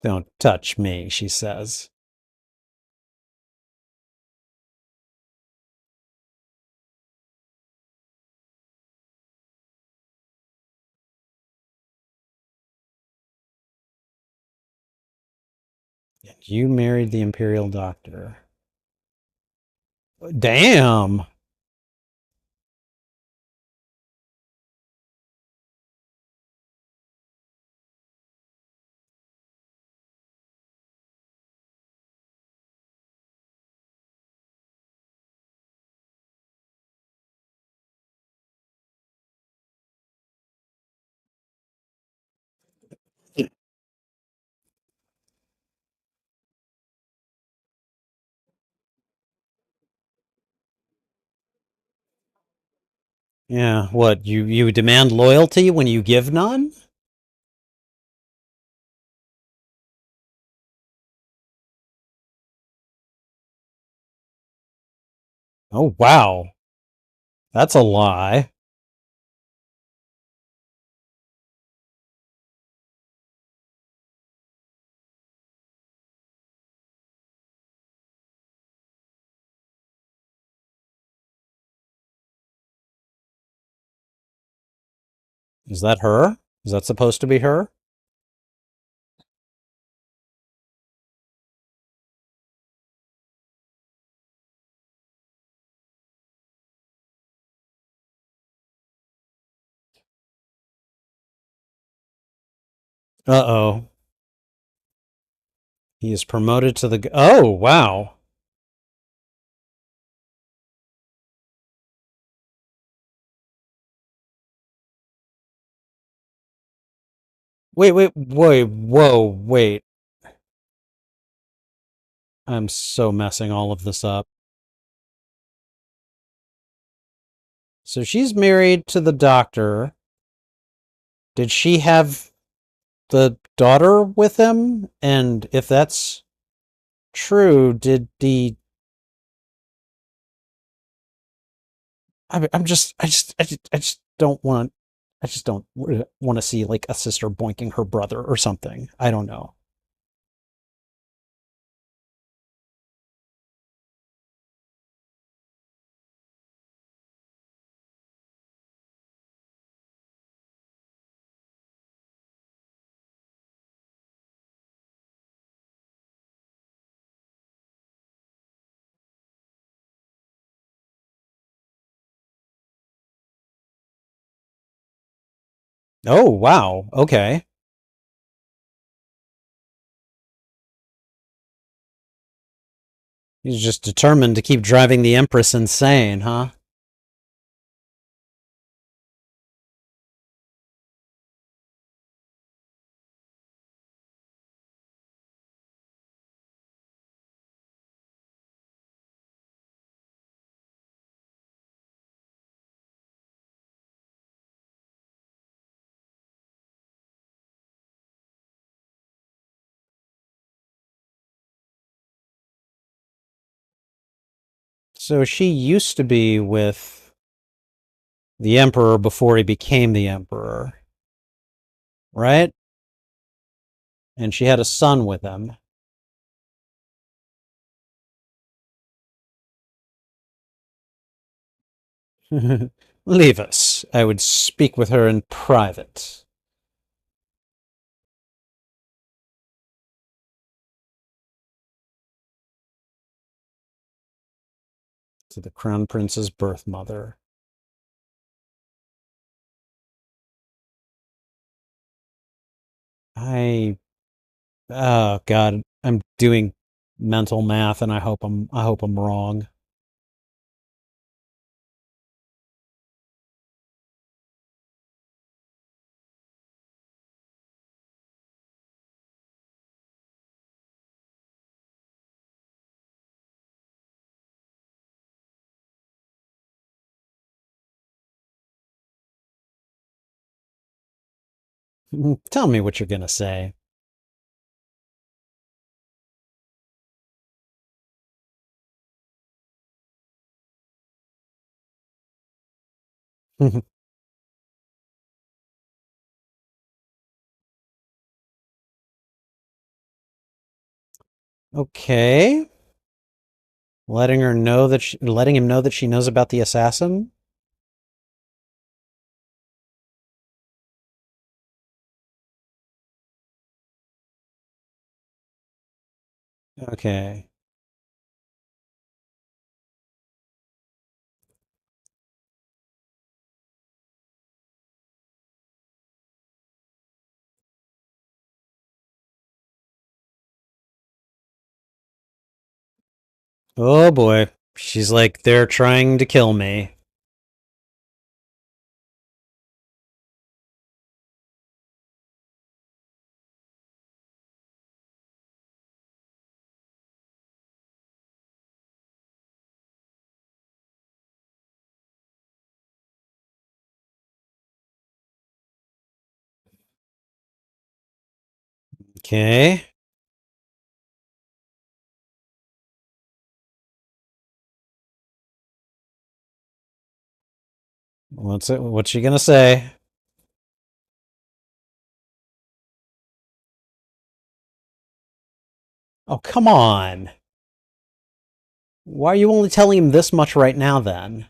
Don't touch me, she says. And you married the Imperial Doctor. Damn. Yeah, what, you demand loyalty when you give none? Oh, wow. That's a lie. Is that her? Is that supposed to be her? Uh-oh. He is promoted to the... Oh, wow. Wait. I'm so messing all of this up. So she's married to the doctor. Did she have the daughter with him? And if that's true, did the... I just don't want... I just don't want to see, like, a sister boinking her brother or something. I don't know. Oh, wow. Okay. He's just determined to keep driving the Empress insane, huh? So she used to be with the Emperor before he became the Emperor, right? And she had a son with him. Leave us. I would speak with her in private. To the Crown Prince's birth mother. I... Oh, God. I'm doing mental math, and I hope I'm wrong. Tell me what you're gonna say. Okay. Letting him know that she knows about the assassin? Okay. Oh boy. She's like, they're trying to kill me. Okay. What's she gonna say? Oh, come on. Why are you only telling him this much right now then?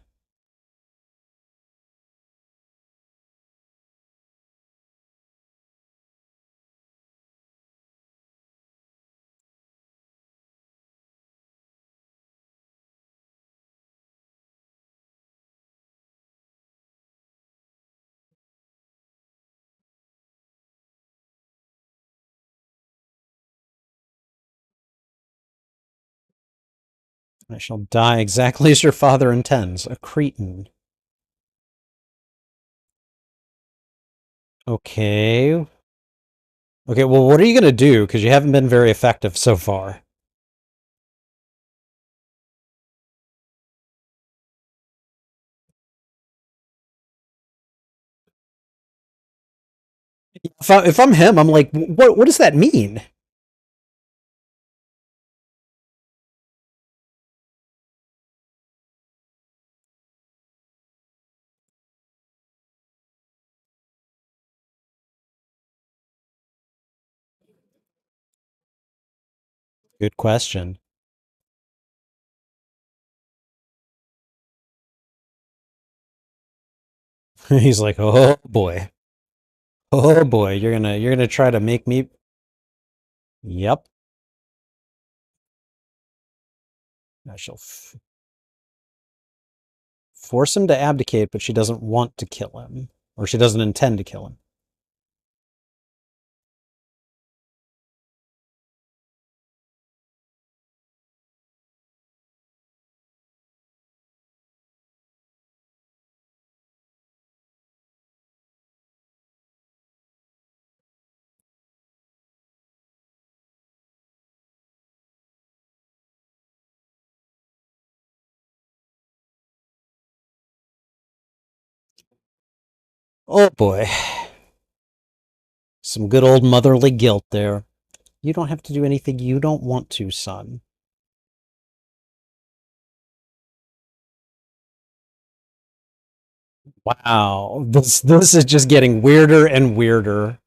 I shall die exactly as your father intends, a cretin. Okay. Okay, well, what are you gonna do? Because you haven't been very effective so far. If I'm him, I'm like, what does that mean? Good question. He's like, oh boy. Oh boy, you're gonna try to make me. Yep. I shall force him to abdicate, but she doesn't want to kill him. Or she doesn't intend to kill him. Oh boy. Some good old motherly guilt there. You don't have to do anything you don't want to, son. Wow. This is just getting weirder and weirder.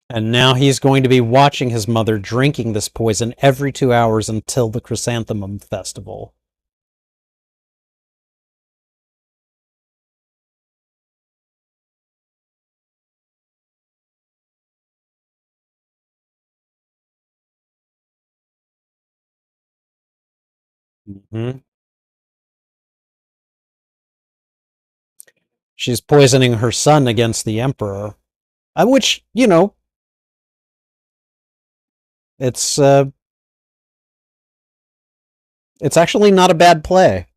And now he's going to be watching his mother drinking this poison every 2 hours until the Chrysanthemum Festival. Mm-hmm. She's poisoning her son against the Emperor. Which, it's uh, it's actually not a bad play.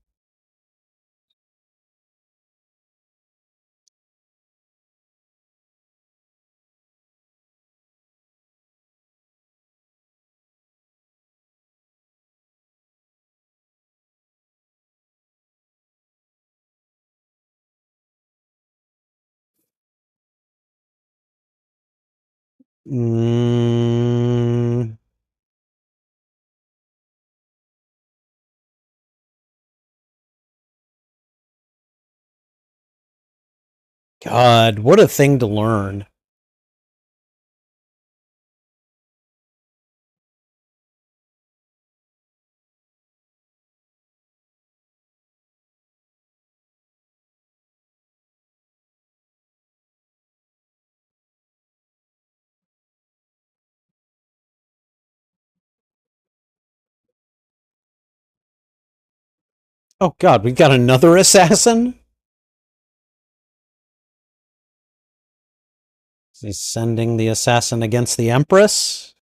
Mm, God, what a thing to learn. Oh god, we've got another assassin? He's sending the assassin against the Empress?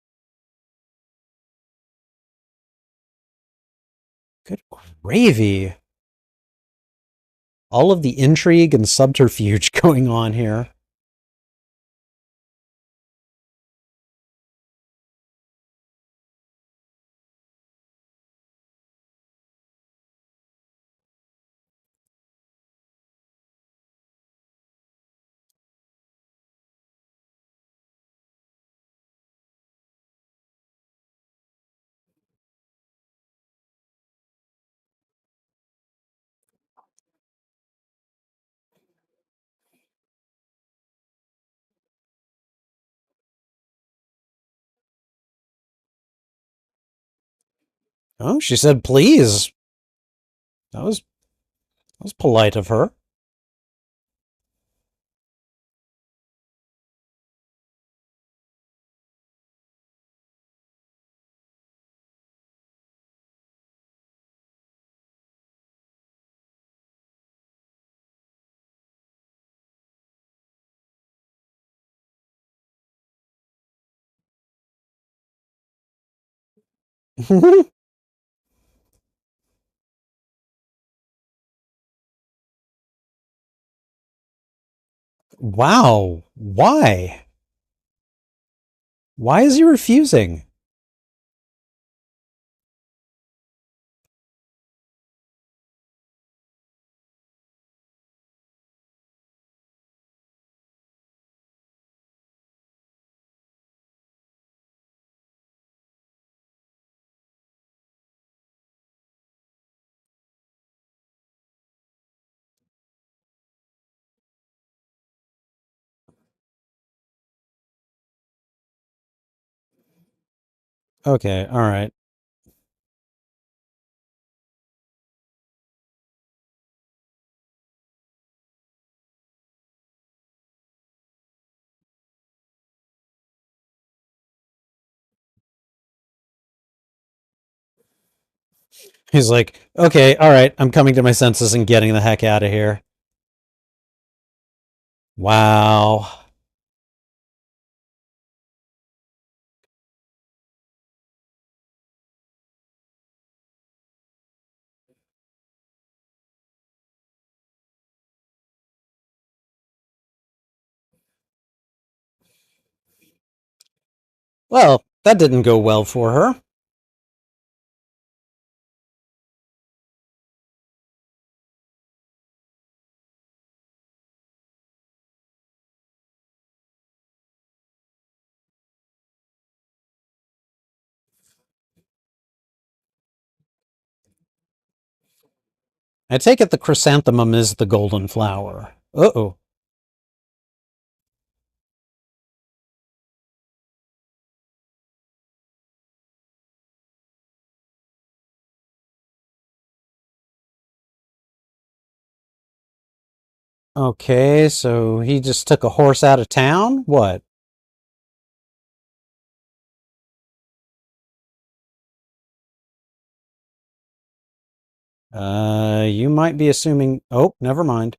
Good gravy. All of the intrigue and subterfuge going on here. Oh, she said please. That was polite of her. Wow. Why? Why is he refusing? Okay, alright. He's like, okay, alright, I'm coming to my senses and getting the heck out of here. Wow. Well, that didn't go well for her. I take it the chrysanthemum is the golden flower. Uh-oh. Okay, so he just took a horse out of town? What? You might be assuming... Oh, never mind.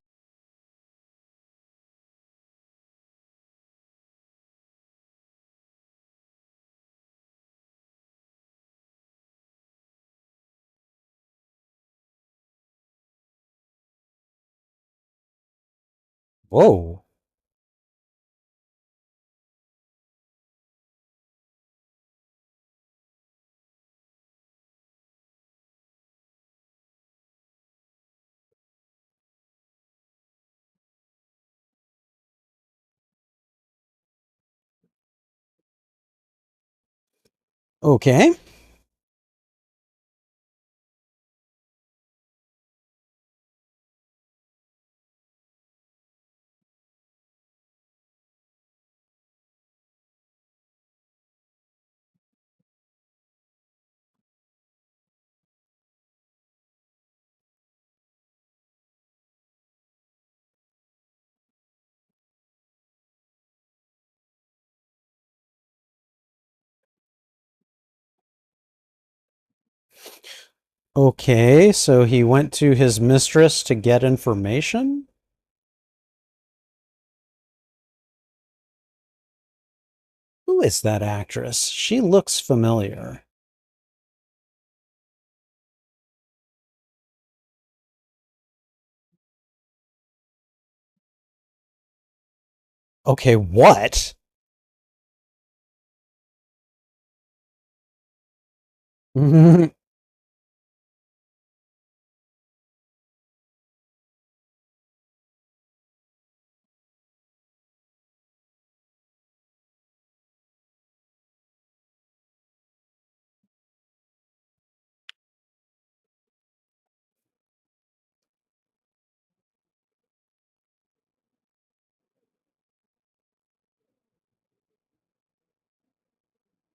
Whoa. Okay. Okay, so he went to his mistress to get information? Who is that actress? She looks familiar. Okay, what?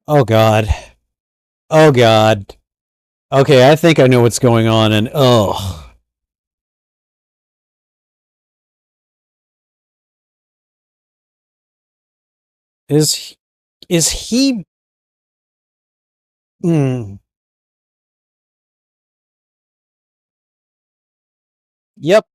Oh God. Oh God. Okay, I think I know what's going on, and oh, is is he? Mm, yep.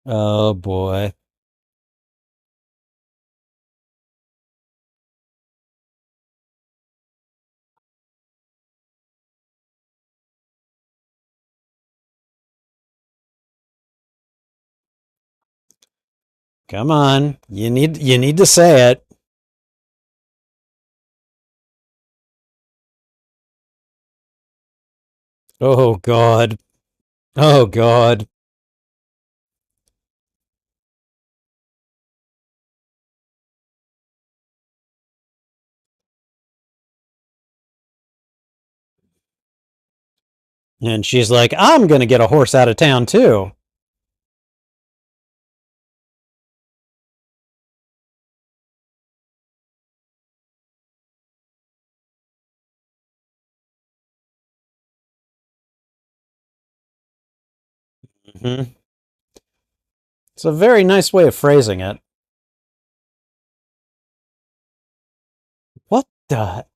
Oh boy. Come on. You need to say it. Oh God. Oh God. And she's like, I'm gonna get a horse out of town too. Hmm. It's a very nice way of phrasing it. What the?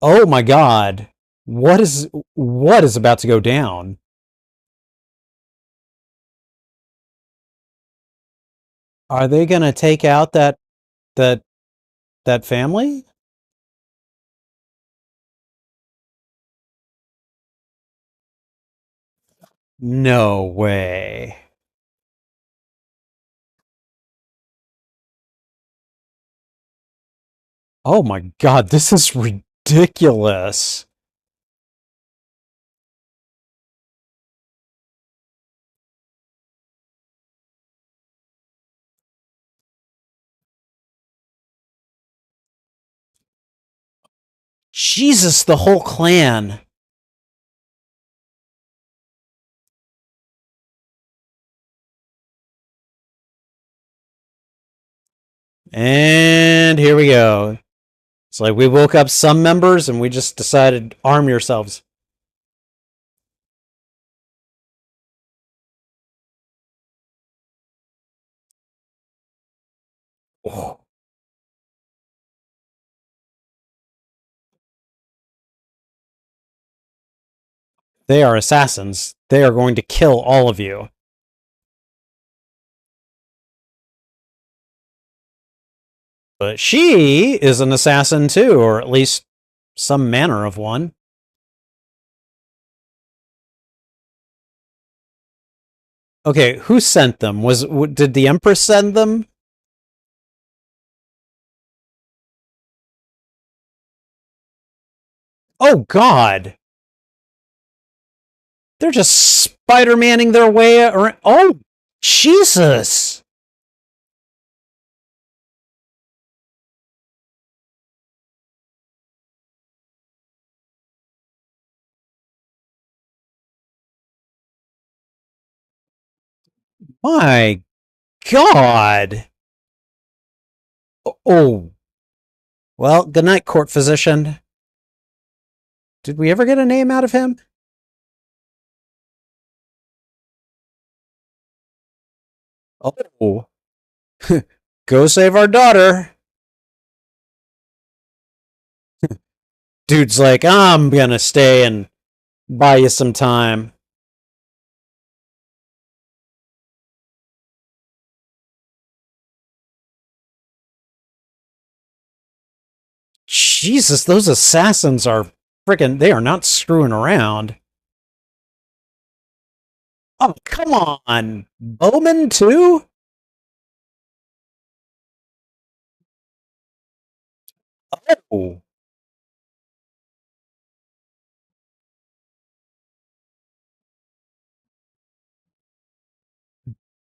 Oh my God. What is about to go down? Are they gonna take out that that family? No way. Oh my God, this is ridiculous. Jesus, the whole clan. And here we go. It's like we woke up some members and we just decided arm yourselves. Oh, they are assassins. They are going to kill all of you. But she is an assassin too, or at least some manner of one. Okay, who sent them? Did the Empress send them? Oh God, they're just Spider-Manning their way around. Oh Jesus! My God! Oh, well, good night, court physician. Did we ever get a name out of him? Oh, Go save our daughter. Dude's like, I'm gonna stay and buy you some time. Jesus, those assassins are freaking, they are not screwing around. Oh, come on. Bowman, too? Oh,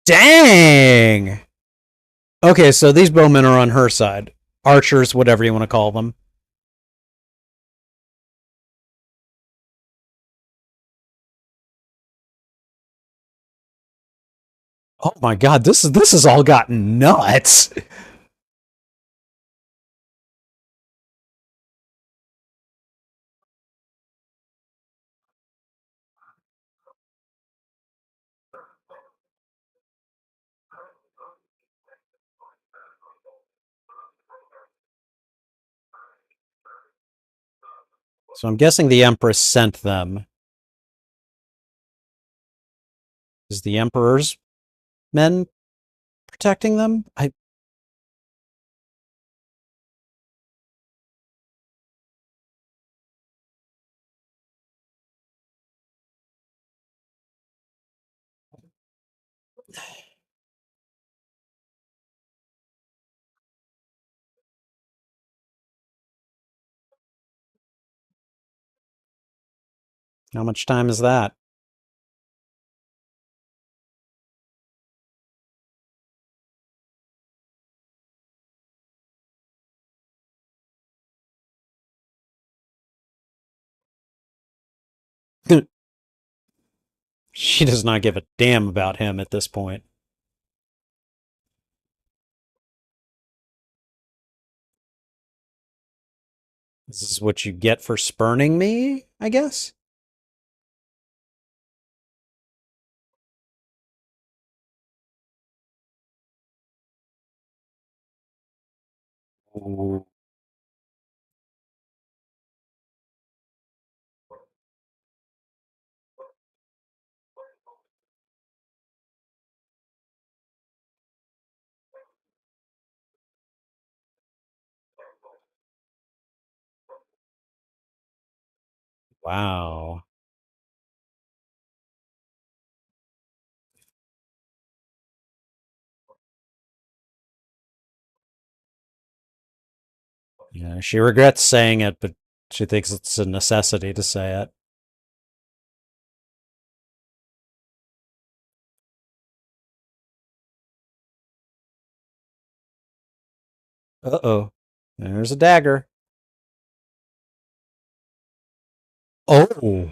dang. Okay, so these bowmen are on her side. Archers, whatever you want to call them. Oh my god, this has all gotten nuts. So I'm guessing the Empress sent them. Is the Emperor's men protecting them? I how much time is that? She does not give a damn about him at this point. This is what you get for spurning me, I guess? Ooh. Wow. Yeah, she regrets saying it, but she thinks it's a necessity to say it. Uh-oh. There's a dagger. Oh.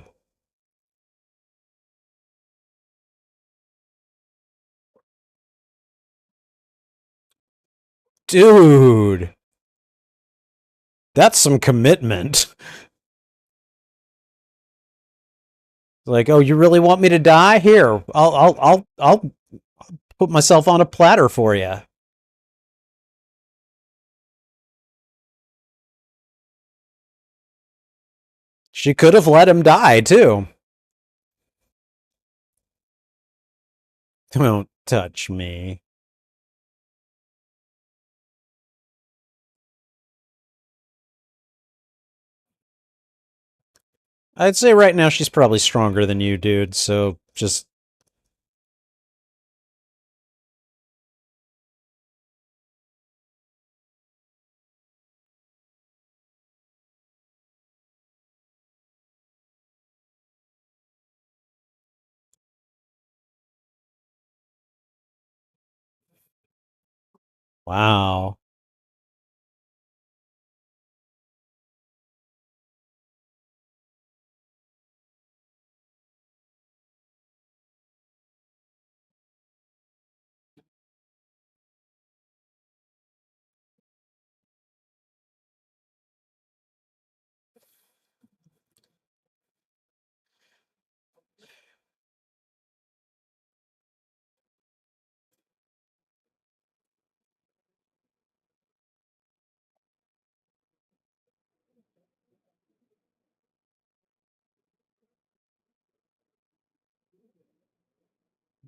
Dude. That's some commitment. Like, oh, you really want me to die? Here, I'll put myself on a platter for you. She could have let him die too. Don't touch me. I'd say right now she's probably stronger than you, dude. So just wow.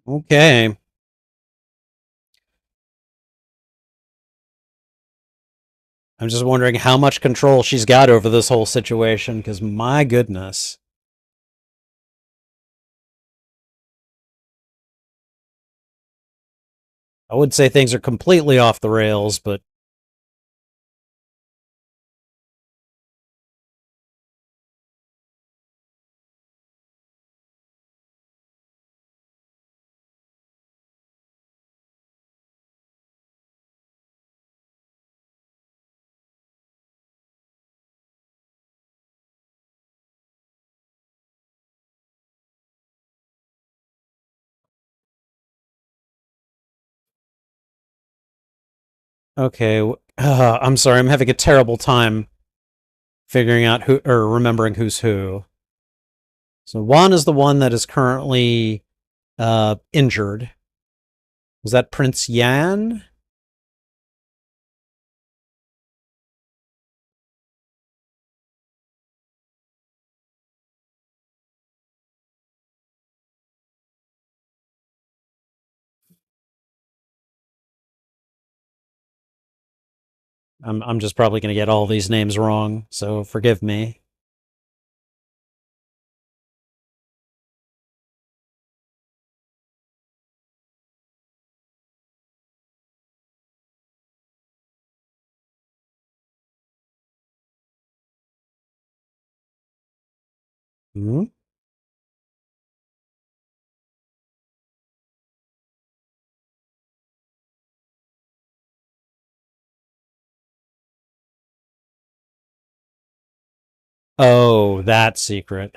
Okay. I'm just wondering how much control she's got over this whole situation, because my goodness. I would say things are completely off the rails, but okay. I'm sorry, I'm having a terrible time figuring out who or remembering who's who. So Juan is the one that is currently injured. Was that Prince Yan? I'm just probably going to get all these names wrong, so forgive me. Hmm? Oh, that secret.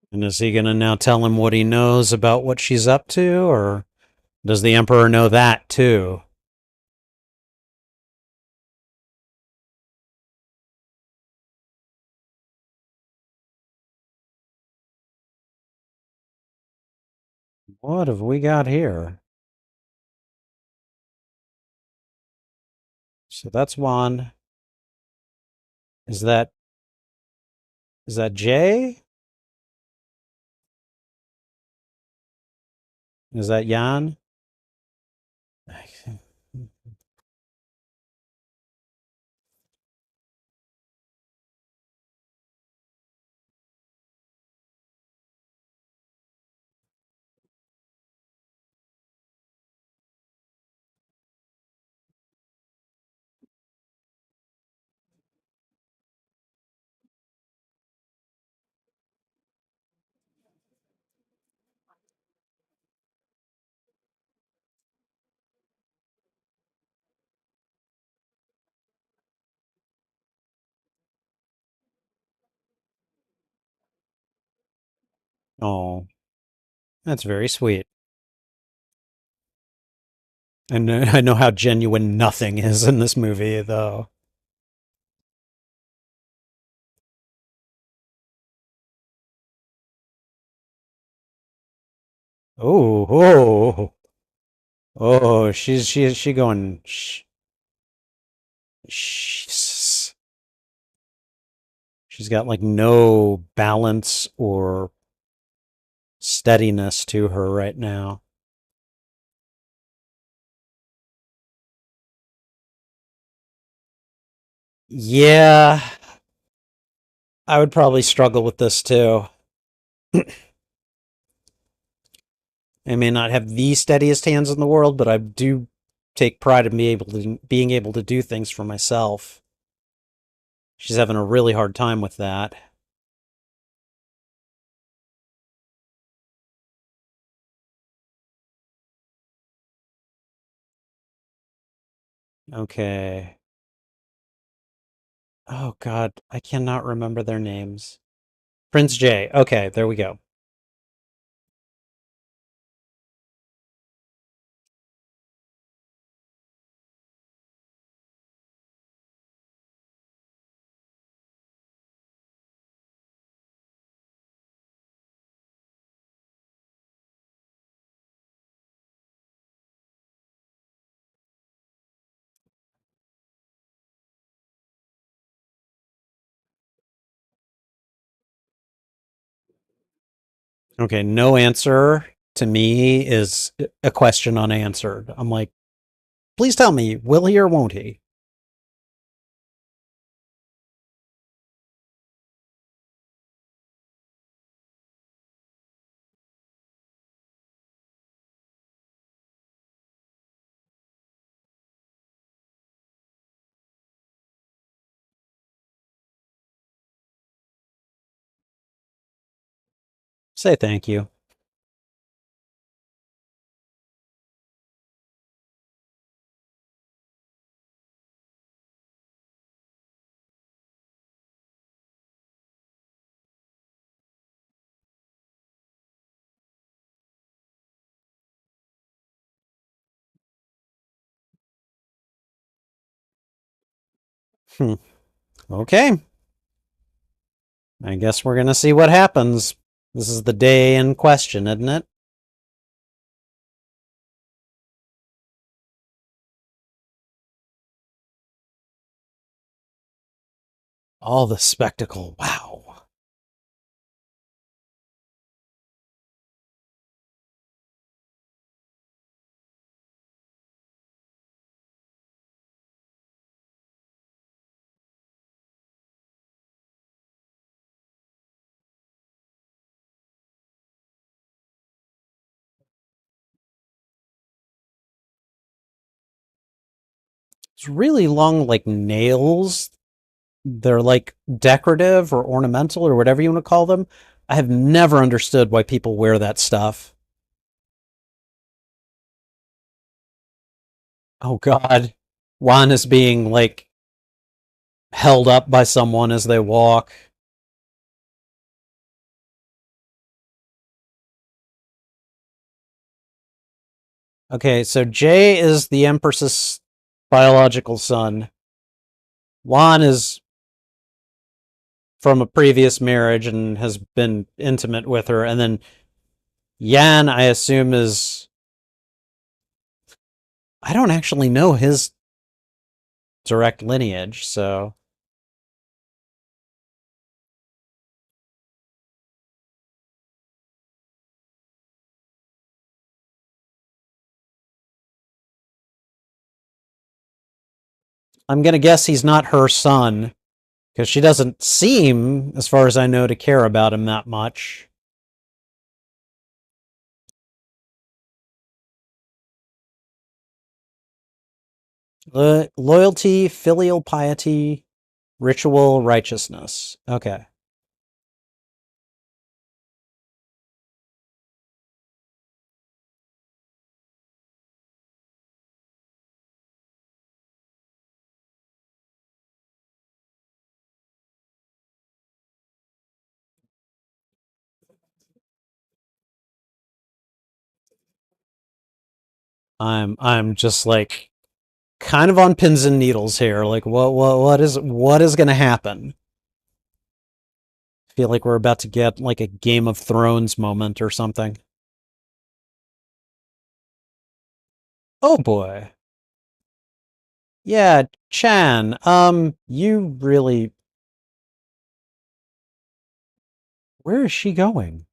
And is he going to now tell him what he knows about what she's up to, or does the Emperor know that too? What have we got here? So that's Juan. Is that Jay? Is that Yan? Oh, that's very sweet. And I know how genuine nothing is in this movie, though. Oh, oh, oh! She going. She's got like no balance or steadiness to her right now. Yeah, I would probably struggle with this too. I may not have the steadiest hands in the world, but I do take pride in being able to do things for myself. She's having a really hard time with that. Okay. Oh God, I cannot remember their names. Prince J. Okay, there we go. Okay, no answer to me is a question unanswered. I'm like, please tell me, will he or won't he? Say thank you. Hmm. Okay. I guess we're gonna see what happens. This is the day in question, isn't it? All the spectacle. Wow. It's really long, like nails. They're like decorative or ornamental or whatever you want to call them. I have never understood why people wear that stuff. Oh God. Juan is being like held up by someone as they walk. Okay, so Jay is the Empress's biological son. Juan is from a previous marriage and has been intimate with her. And then Yan, I assume, is. I don't actually know his direct lineage, so. I'm going to guess he's not her son, because she doesn't seem, as far as I know, to care about him that much. Loyalty, filial piety, ritual righteousness. Okay. I'm just like kind of on pins and needles here. Like what is going to happen? I feel like we're about to get like a Game of Thrones moment or something. Oh boy. Yeah, Chan. You really. Where is she going?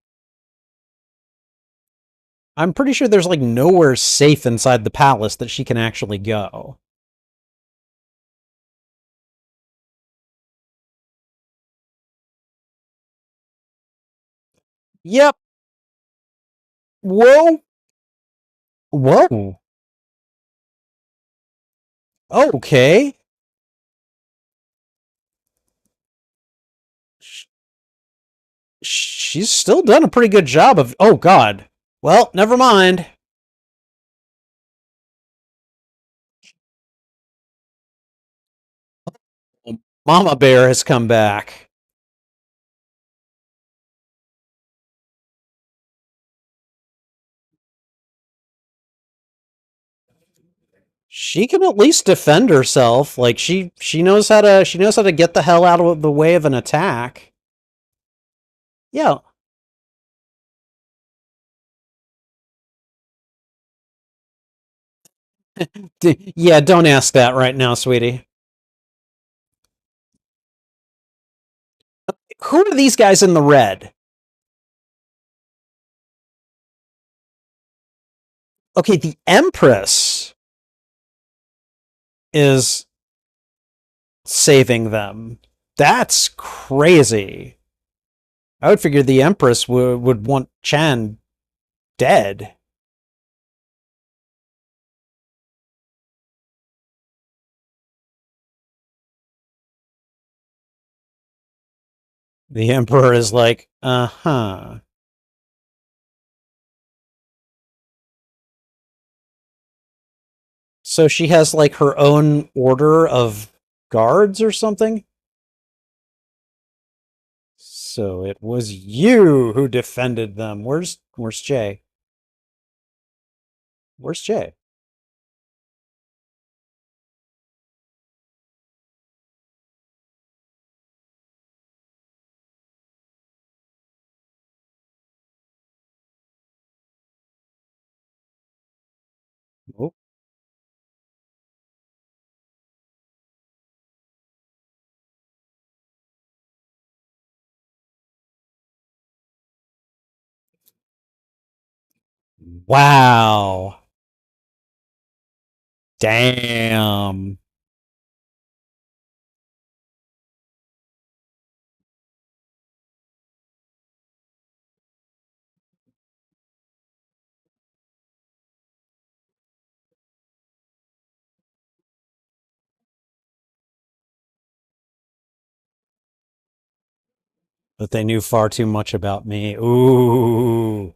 I'm pretty sure there's like nowhere safe inside the palace that she can actually go. Yep. Whoa. Whoa. Okay. She's still done a pretty good job of. Oh God. Well, never mind. Mama Bear has come back. She can at least defend herself. Like she knows how to get the hell out of the way of an attack. Yeah. Yeah, don't ask that right now, sweetie. Who are these guys in the red? Okay, the Empress is saving them. That's crazy. I would figure the Empress would want Chan dead. The Emperor is like, uh-huh. So she has like her own order of guards or something? So it was you who defended them. Where's Jay? Where's Jay? Oh, wow. Damn. But they knew far too much about me. Ooh.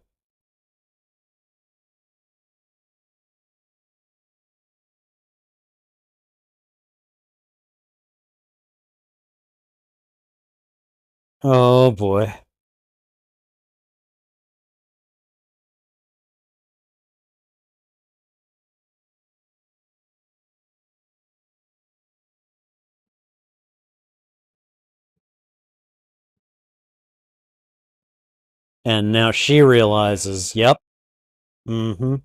Oh boy. And now she realizes, yep. Mm-hmm.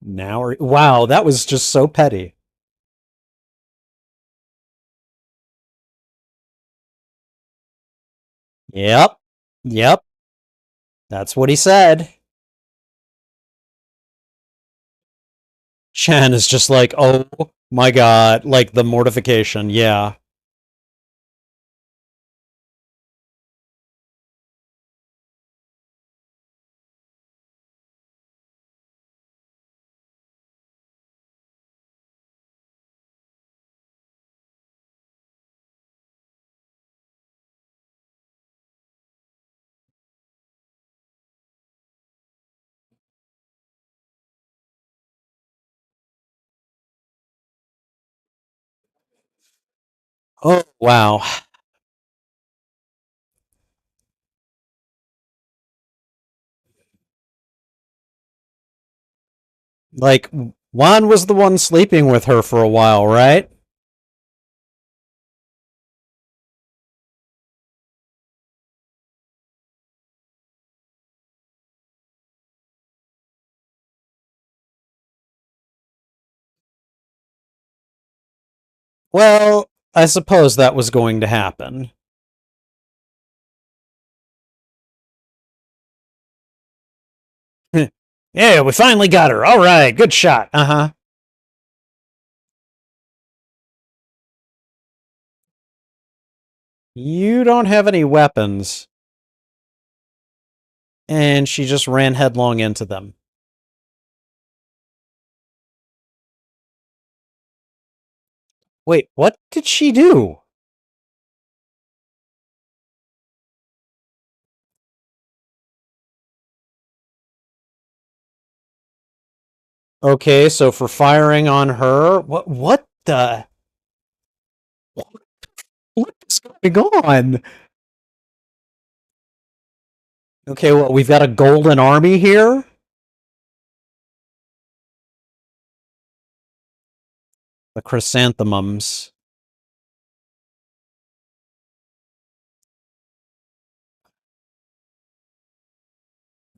Now, wow, that was just so petty. Yep. Yep. That's what he said. Chan is just like, oh my god, like the mortification. Yeah. Oh, wow. Like, Juan was the one sleeping with her for a while, right? Well, I suppose that was going to happen. Yeah, we finally got her. All right, good shot. Uh huh. You don't have any weapons. And she just ran headlong into them. Wait, what did she do? Okay, so for firing on her, what the what is going on? Okay, well, we've got a golden army here. The chrysanthemums.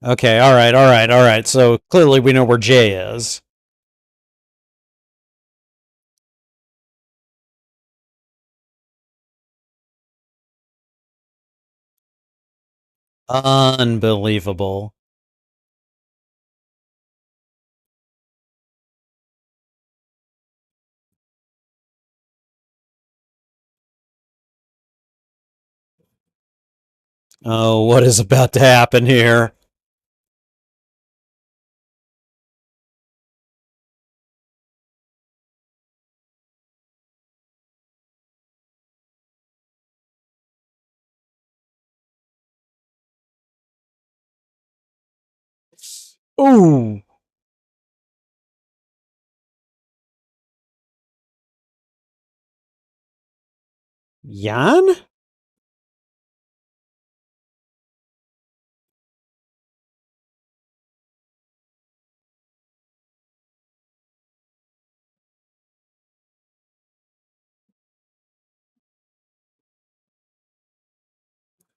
Okay, all right, all right, all right. So clearly we know where Jay is. Unbelievable. Oh, what is about to happen here? Ooh, Jan?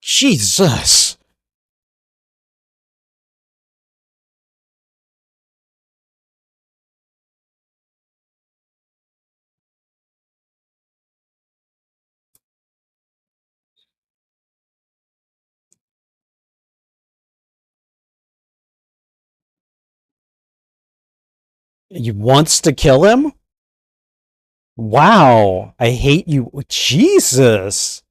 Jesus. He wants to kill him? Wow. I hate you. Jesus.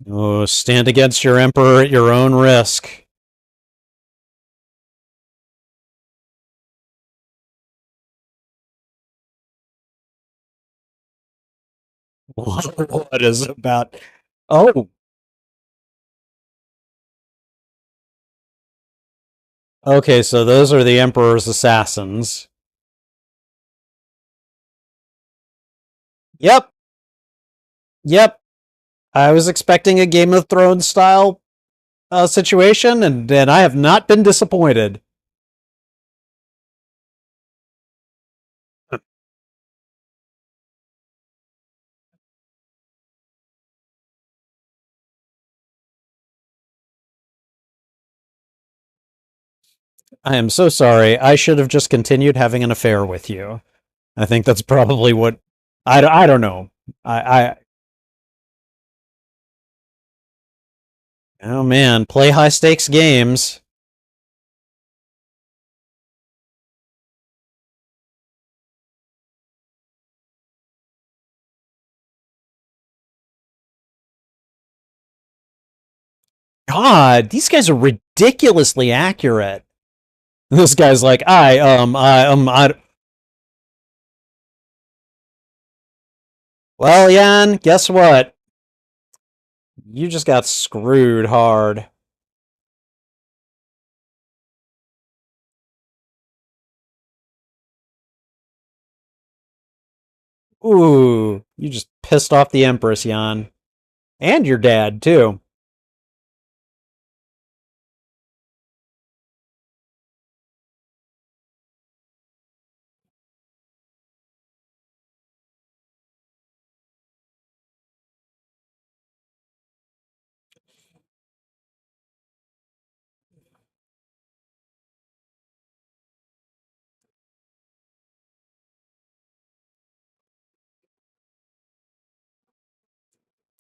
Oh, stand against your emperor at your own risk. What is about? Oh, okay, so those are the emperor's assassins. Yep, yep. I was expecting a Game of Thrones style situation, and I have not been disappointed. I am so sorry. I should have just continued having an affair with you. I think that's probably what. I don't know. I oh man, play high stakes games. God, these guys are ridiculously accurate. This guy's like, I. Well, Jan, guess what? You just got screwed hard. Ooh, you just pissed off the Empress, Jan. And your dad, too.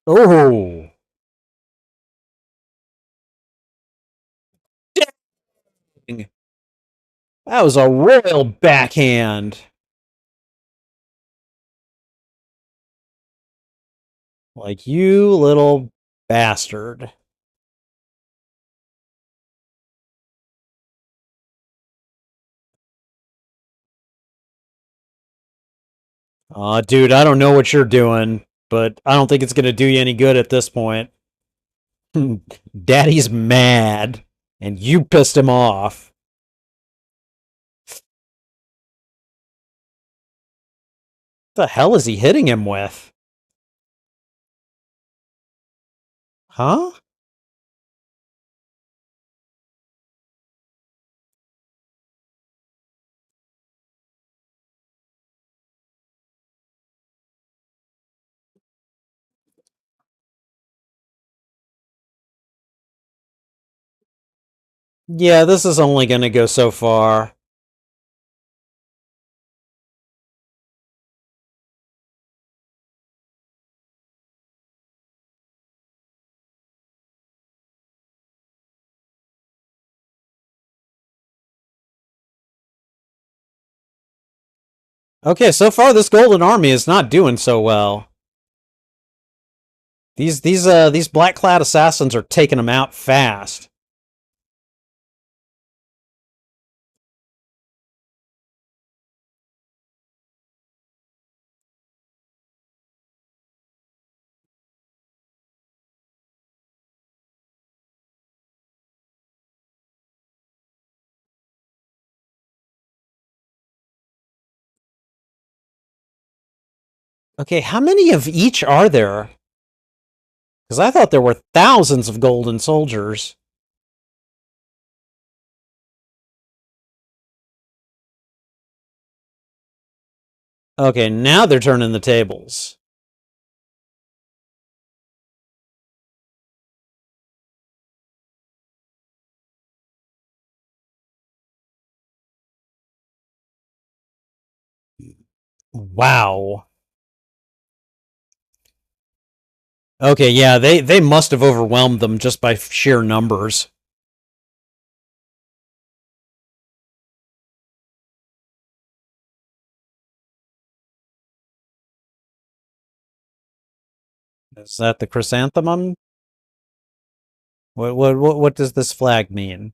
Oh, dang. That was a royal backhand. Like, you little bastard. Dude, I don't know what you're doing, but I don't think it's gonna do you any good at this point. Daddy's mad, and you pissed him off. What the hell is he hitting him with? Huh? Yeah, this is only gonna go so far. Okay, so far this Golden Army is not doing so well. These black clad assassins are taking them out fast. Okay, how many of each are there? Because I thought there were thousands of golden soldiers. Okay, now they're turning the tables. Wow. Okay, yeah, they must have overwhelmed them just by sheer numbers. Is that the chrysanthemum? What does this flag mean?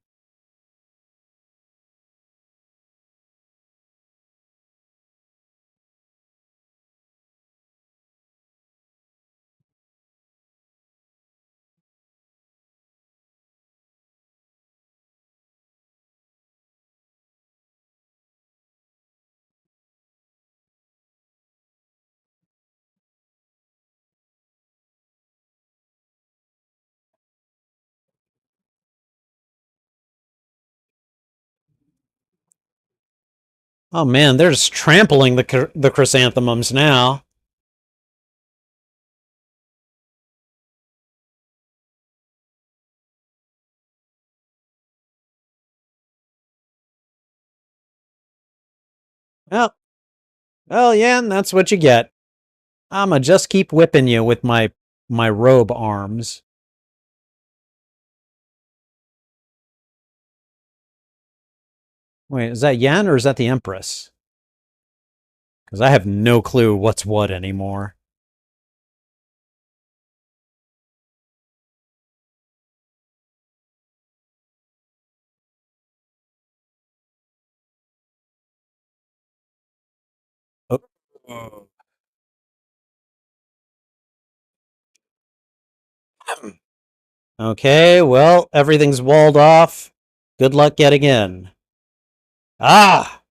Oh man, they're just trampling the chrysanthemums now. Well, well, yeah, and that's what you get. I'ma just keep whipping you with my robe arms. Wait, is that Yan or is that the Empress? Because I have no clue what's what anymore. Oh. Okay, well, everything's walled off. Good luck getting in. Ah!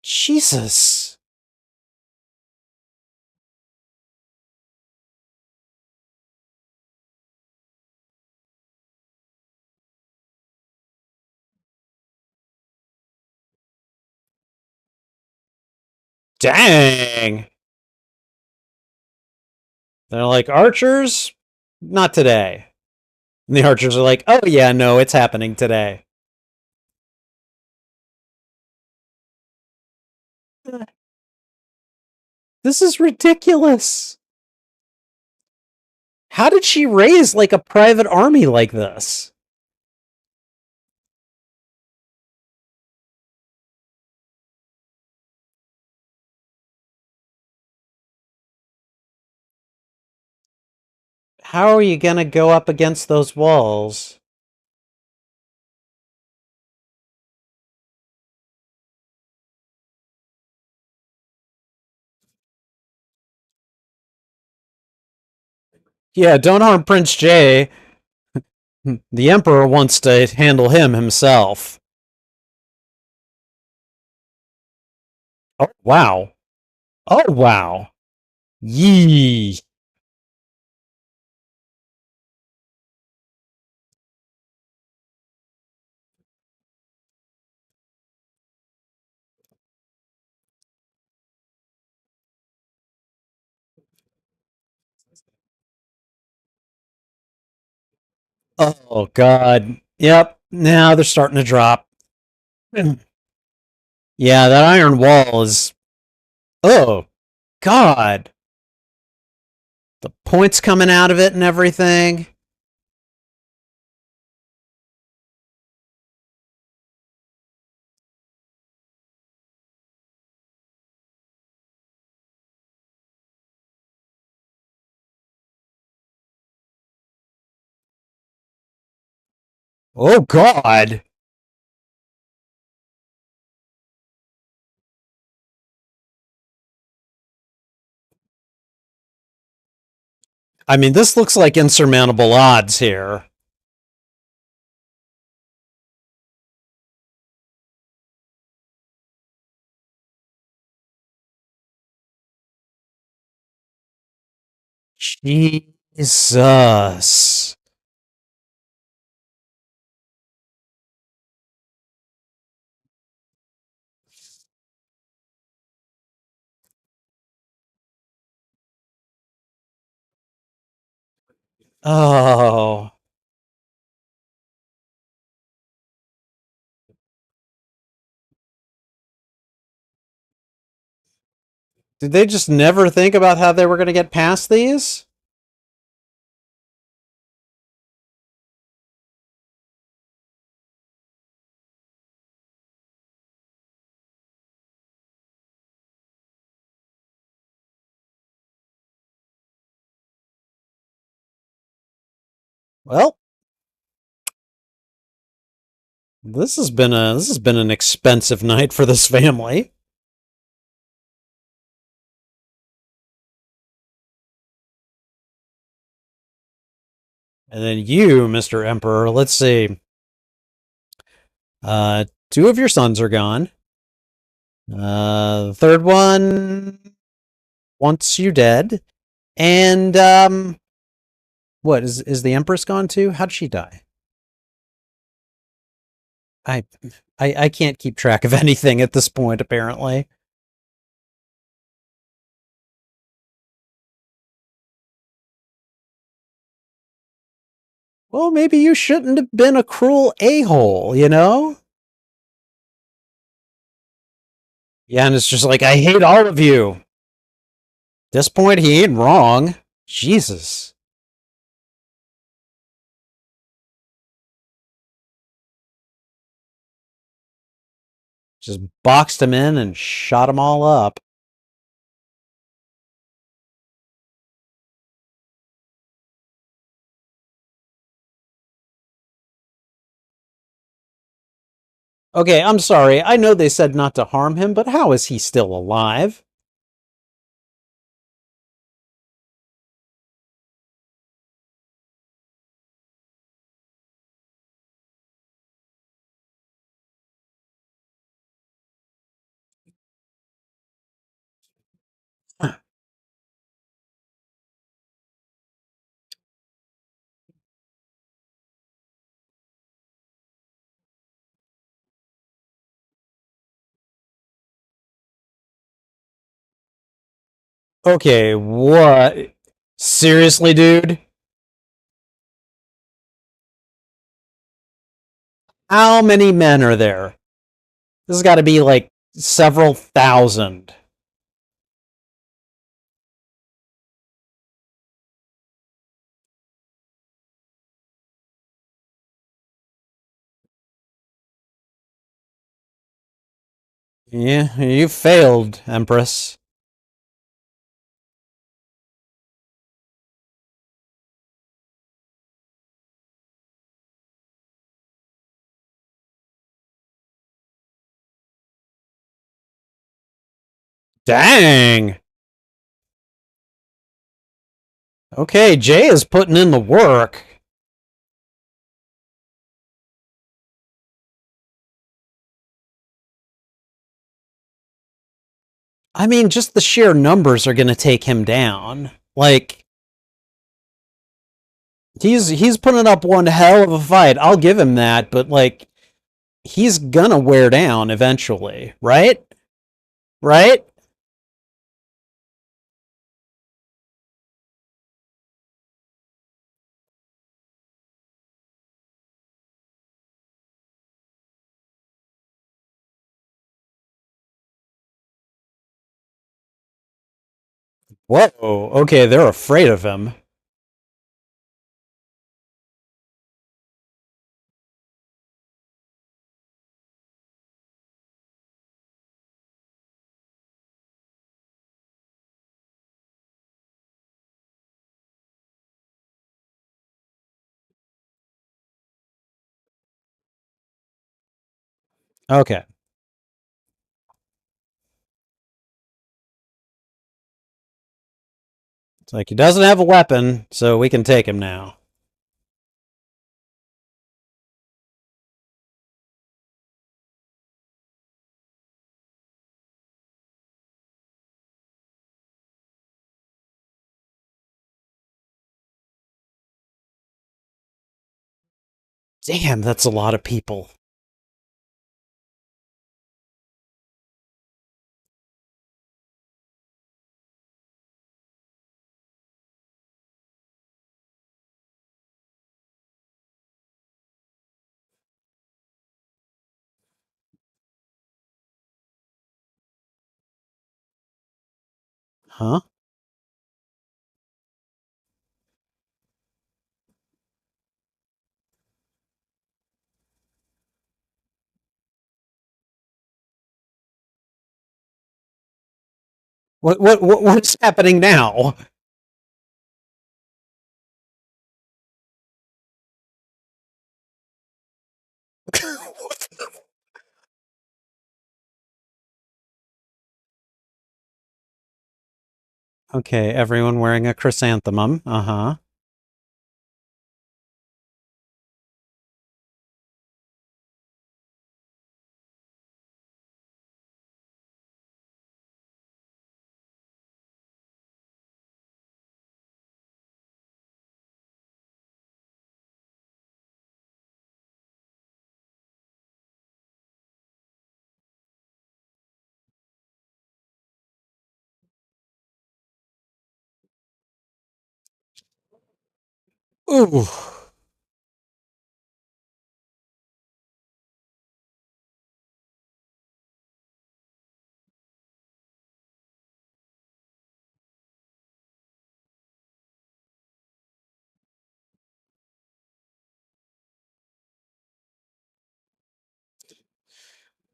Jesus! Dang! They're like, archers? Not today. And the archers are like, oh yeah, no, it's happening today. This is ridiculous. How did she raise like a private army like this? How are you gonna go up against those walls? Yeah, don't harm Prince Jay. The Emperor wants to handle him himself. Oh, wow. Oh, wow. Yee. Oh, God. Yep. Now they're starting to drop. Yeah, that iron wall is. Oh, God. The points coming out of it and everything. Oh, God. I mean, this looks like insurmountable odds here. Jesus. Oh. Did they just never think about how they were going to get past these? Well, this has been an expensive night for this family. And then you, Mr. Emperor, let's see. Two of your sons are gone. The third one wants you dead. And what is the Empress gone too? How'd she die? I I can't keep track of anything at this point, apparently. Well, maybe you shouldn't have been a cruel a-hole, you know? Yeah, and it's just like, I hate all of you. At this point, he ain't wrong. Jesus. Just boxed him in and shot them all up. Okay, I'm sorry. I know they said not to harm him, but how is he still alive? Okay, what? Seriously, dude? How many men are there? This has got to be like several thousand. Yeah, you failed, Empress. Dang! Okay, Jay is putting in the work. I mean, just the sheer numbers are going to take him down. Like, he's putting up one hell of a fight. I'll give him that, but like, he's gonna wear down eventually, right? Right? Whoa. Okay, they're afraid of him. Okay. It's like he doesn't have a weapon, so we can take him now. Damn, that's a lot of people. Huh? What's happening now? Okay, everyone wearing a chrysanthemum. Uh-huh. Ooh.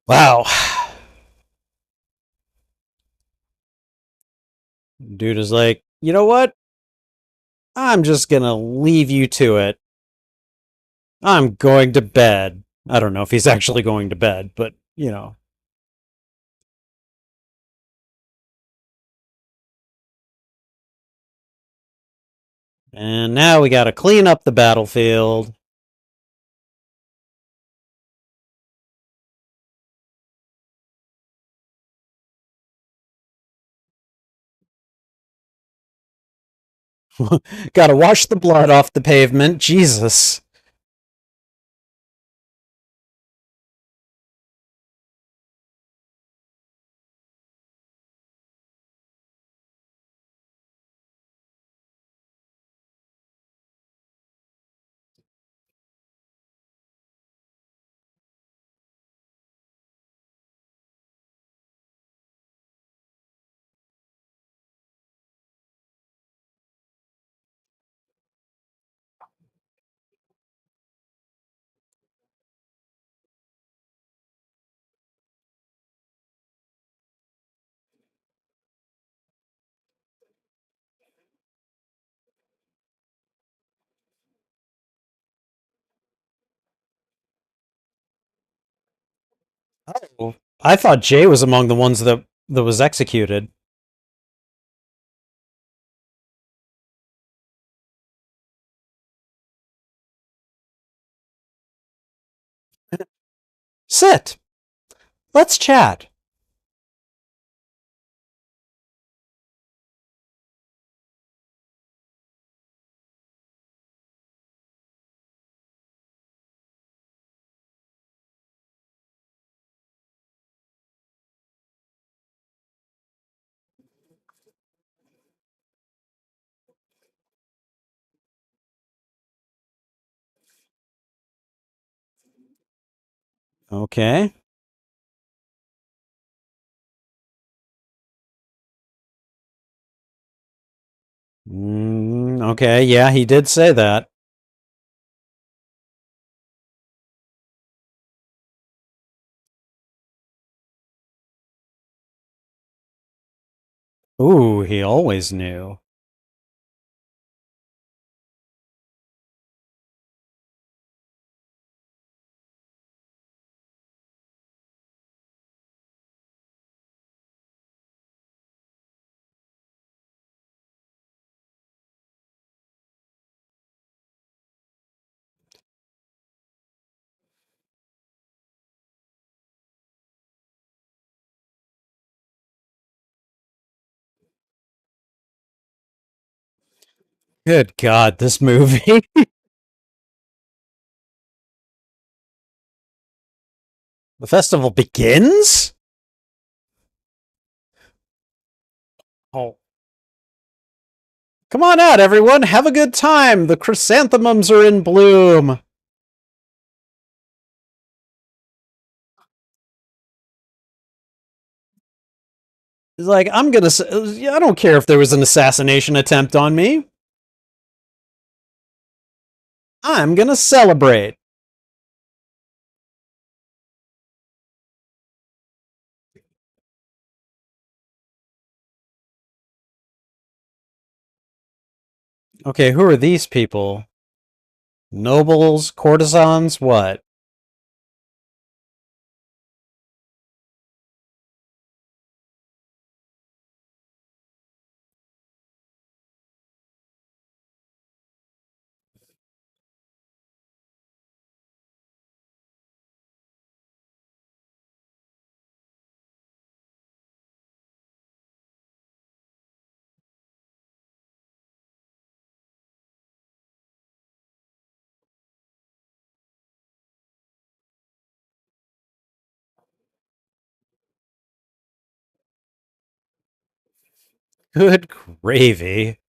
Wow. Dude is like, you know what? I'm just gonna leave you to it. I'm going to bed. I don't know if he's actually going to bed, but, you know. And now we gotta clean up the battlefield. Gotta wash the blood off the pavement. Jesus. Oh, I thought Jay was among the ones that was executed. Sit. Let's chat. Okay. Okay, yeah, he did say that. Ooh, he always knew. Good God, this movie. The festival begins? Oh. Come on out, everyone. Have a good time. The chrysanthemums are in bloom. He's like, I don't care if there was an assassination attempt on me. I'm gonna celebrate. Okay, who are these people? Nobles, courtesans, what? Good gravy.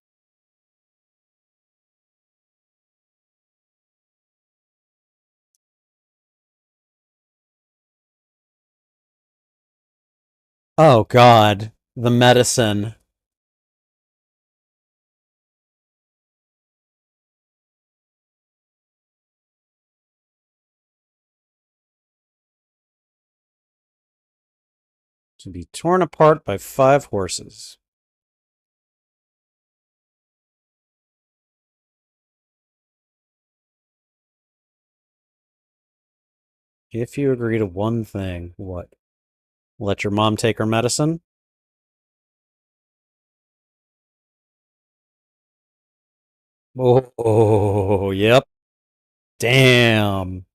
Oh, God. The medicine. To be torn apart by 5 horses. If you agree to one thing, what? Let your mom take her medicine? Oh, yep. Damn.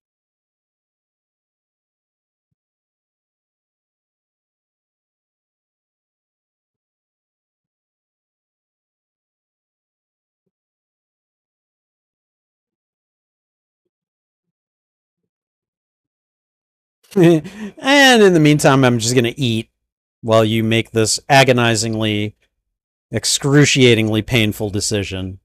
And in the meantime, I'm just going to eat while you make this agonizingly, excruciatingly painful decision.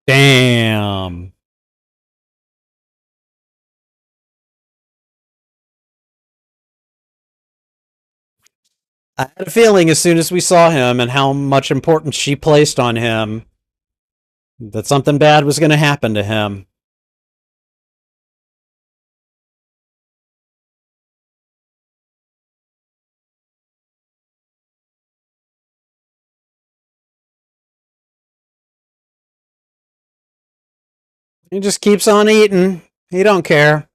Damn. I had a feeling as soon as we saw him and how much importance she placed on him that something bad was going to happen to him. He just keeps on eating. He don't care.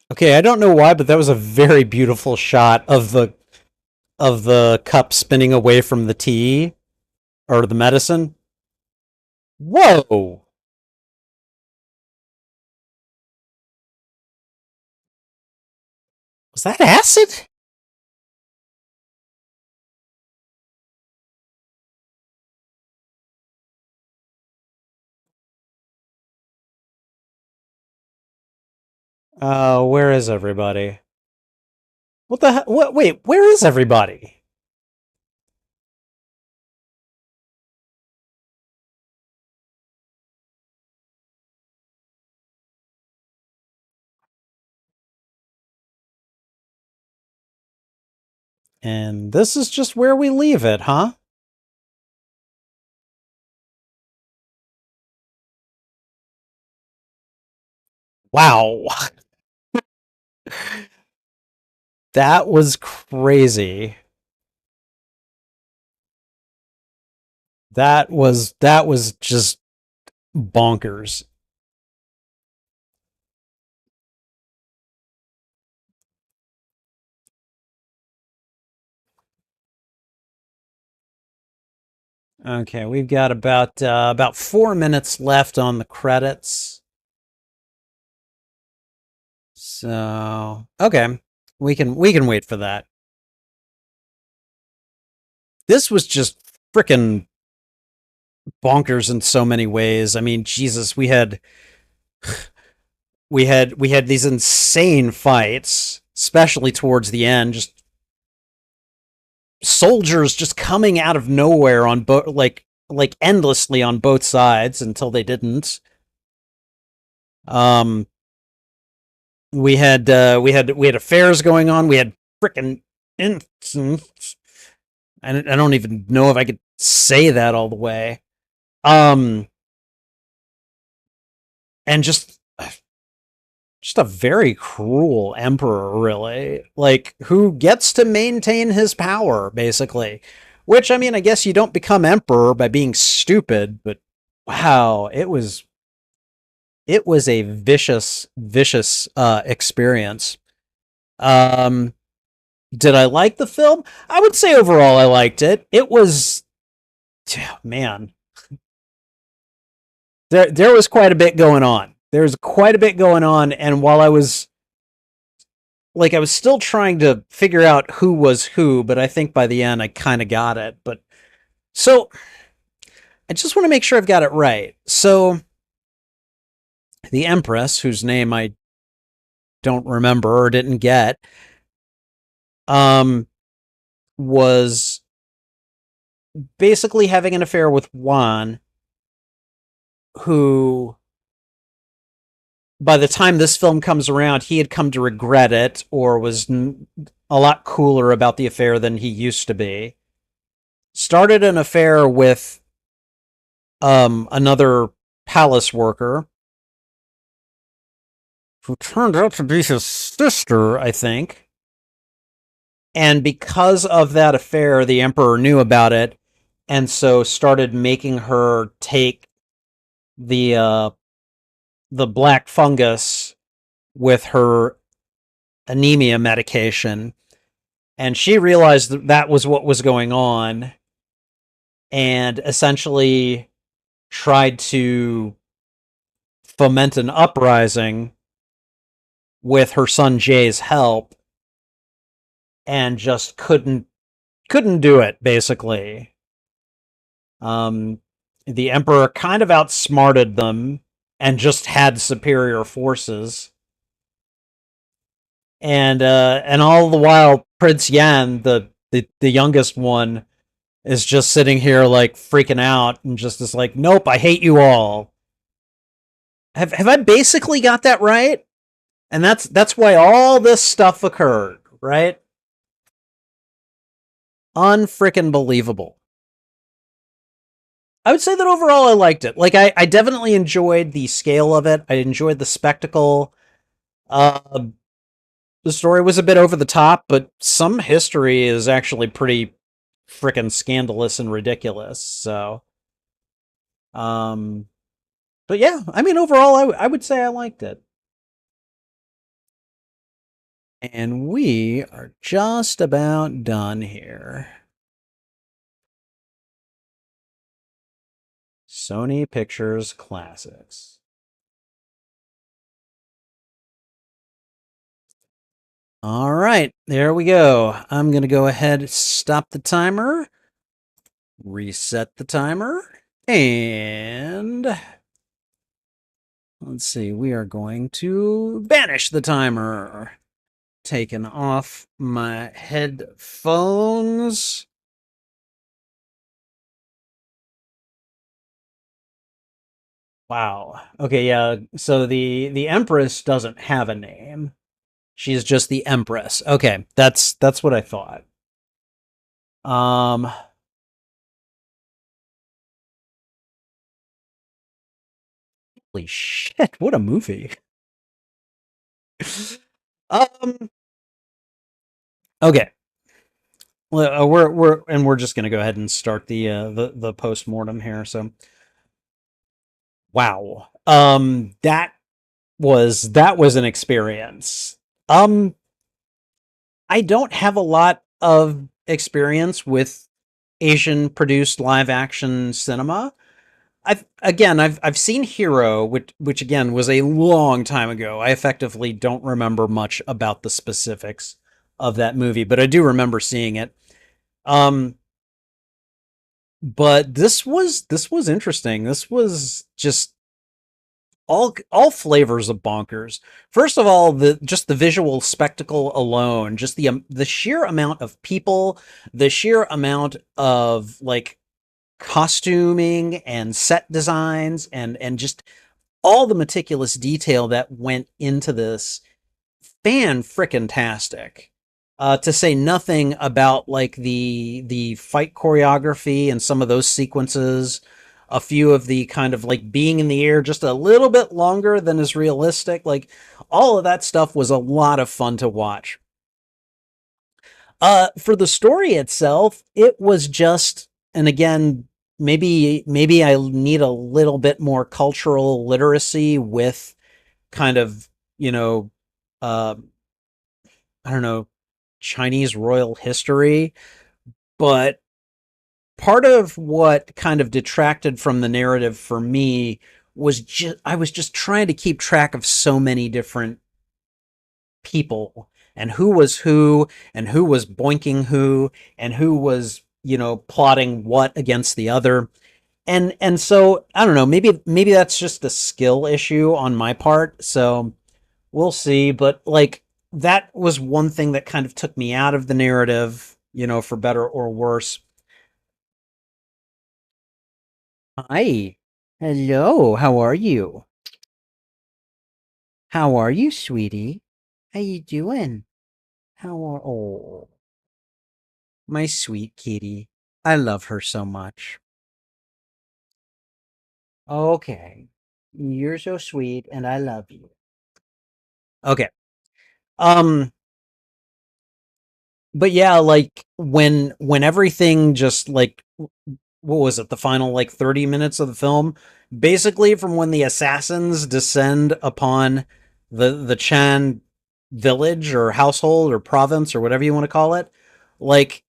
Okay, I don't know why, but that was a very beautiful shot of the cup spinning away from the tea or the medicine. Whoa! Was that acid? Where is everybody? What the hell? What? Wait, where is everybody? And this is just where we leave it, huh? Wow. That was crazy. That was just bonkers. Okay, we've got about 4 minutes left on the credits. So okay, we can wait for that. This was just freaking bonkers in so many ways. I mean, Jesus, we had these insane fights, especially towards the end, just soldiers just coming out of nowhere on both like endlessly on both sides until they didn't. Um we had affairs going on. We had freaking incidents. I don't even know if I could say that all the way. Um and just a very cruel emperor, really. Like, who gets to maintain his power, basically. Which, I mean, I guess you don't become emperor by being stupid, but wow, it was a vicious experience. Um, did I like the film? I would say overall I liked it. It was, man, there was quite a bit going on. There's quite a bit going on, and while I was still trying to figure out who was who, but I think by the end I kind of got it. But so I just want to make sure I've got it right. So the Empress, whose name I don't remember or didn't get, um, was basically having an affair with Juan, who by the time this film comes around, he had come to regret it or was a lot cooler about the affair than he used to be. Started an affair with another palace worker who turned out to be his sister, I think. And because of that affair, the emperor knew about it, and so started making her take the the black fungus with her anemia medication. And she realized that that was what was going on, and essentially tried to foment an uprising with her son Jay's help, and just couldn't do it, basically. the Emperor kind of outsmarted them and just had superior forces. And all the while, Prince Yan, the youngest one, is just sitting here like freaking out and just is like, nope, I hate you all. Have I basically got that right? And that's why all this stuff occurred, right? Unfreaking believable. I would say that overall I liked it. Like I definitely enjoyed the scale of it. I enjoyed the spectacle. Uh, the story was a bit over the top, but some history is actually pretty freaking scandalous and ridiculous. So, um, but yeah, I mean, overall, I would say I liked it. And we are just about done here. Sony Pictures Classics. All right, there we go. I'm going to go ahead, stop the timer, reset the timer, and let's see, we are going to banish the timer. Taking off my headphones. Wow. Okay, yeah. So the Empress doesn't have a name. She's just the Empress. Okay, that's what I thought. Um Holy shit, what a movie. um okay. Well, we're just going to go ahead and start the post-mortem here. So wow. That was an experience. I don't have a lot of experience with Asian produced live action cinema. I've seen Hero, which again was a long time ago. I effectively don't remember much about the specifics of that movie, but I do remember seeing it. Um, but this was interesting. This was just all flavors of bonkers. First of all, the visual spectacle alone, just the sheer amount of people, the sheer amount of like costuming and set designs and just all the meticulous detail that went into this fan frickin' tastic. To say nothing about like the fight choreography and some of those sequences, a few of the kind of like being in the air just a little bit longer than is realistic. Like all of that stuff was a lot of fun to watch. For the story itself, it was just, and again, maybe I need a little bit more cultural literacy with kind of, you know, uh, I don't know, Chinese royal history, but part of what kind of detracted from the narrative for me was just I was just trying to keep track of so many different people and who was boinking who and who was, plotting what against the other. And so I don't know, maybe that's just a skill issue on my part. So we'll see, but like that was one thing that kind of took me out of the narrative, for better or worse. Hi. Hello. How are you? How are you, sweetie? How you doing? Oh, my sweet kitty. I love her so much. Okay. You're so sweet and I love you. Okay. Um but yeah, like when everything just like what was it, the final like 30 minutes of the film, basically from when the assassins descend upon the Chan village or household or province or whatever you want to call it, like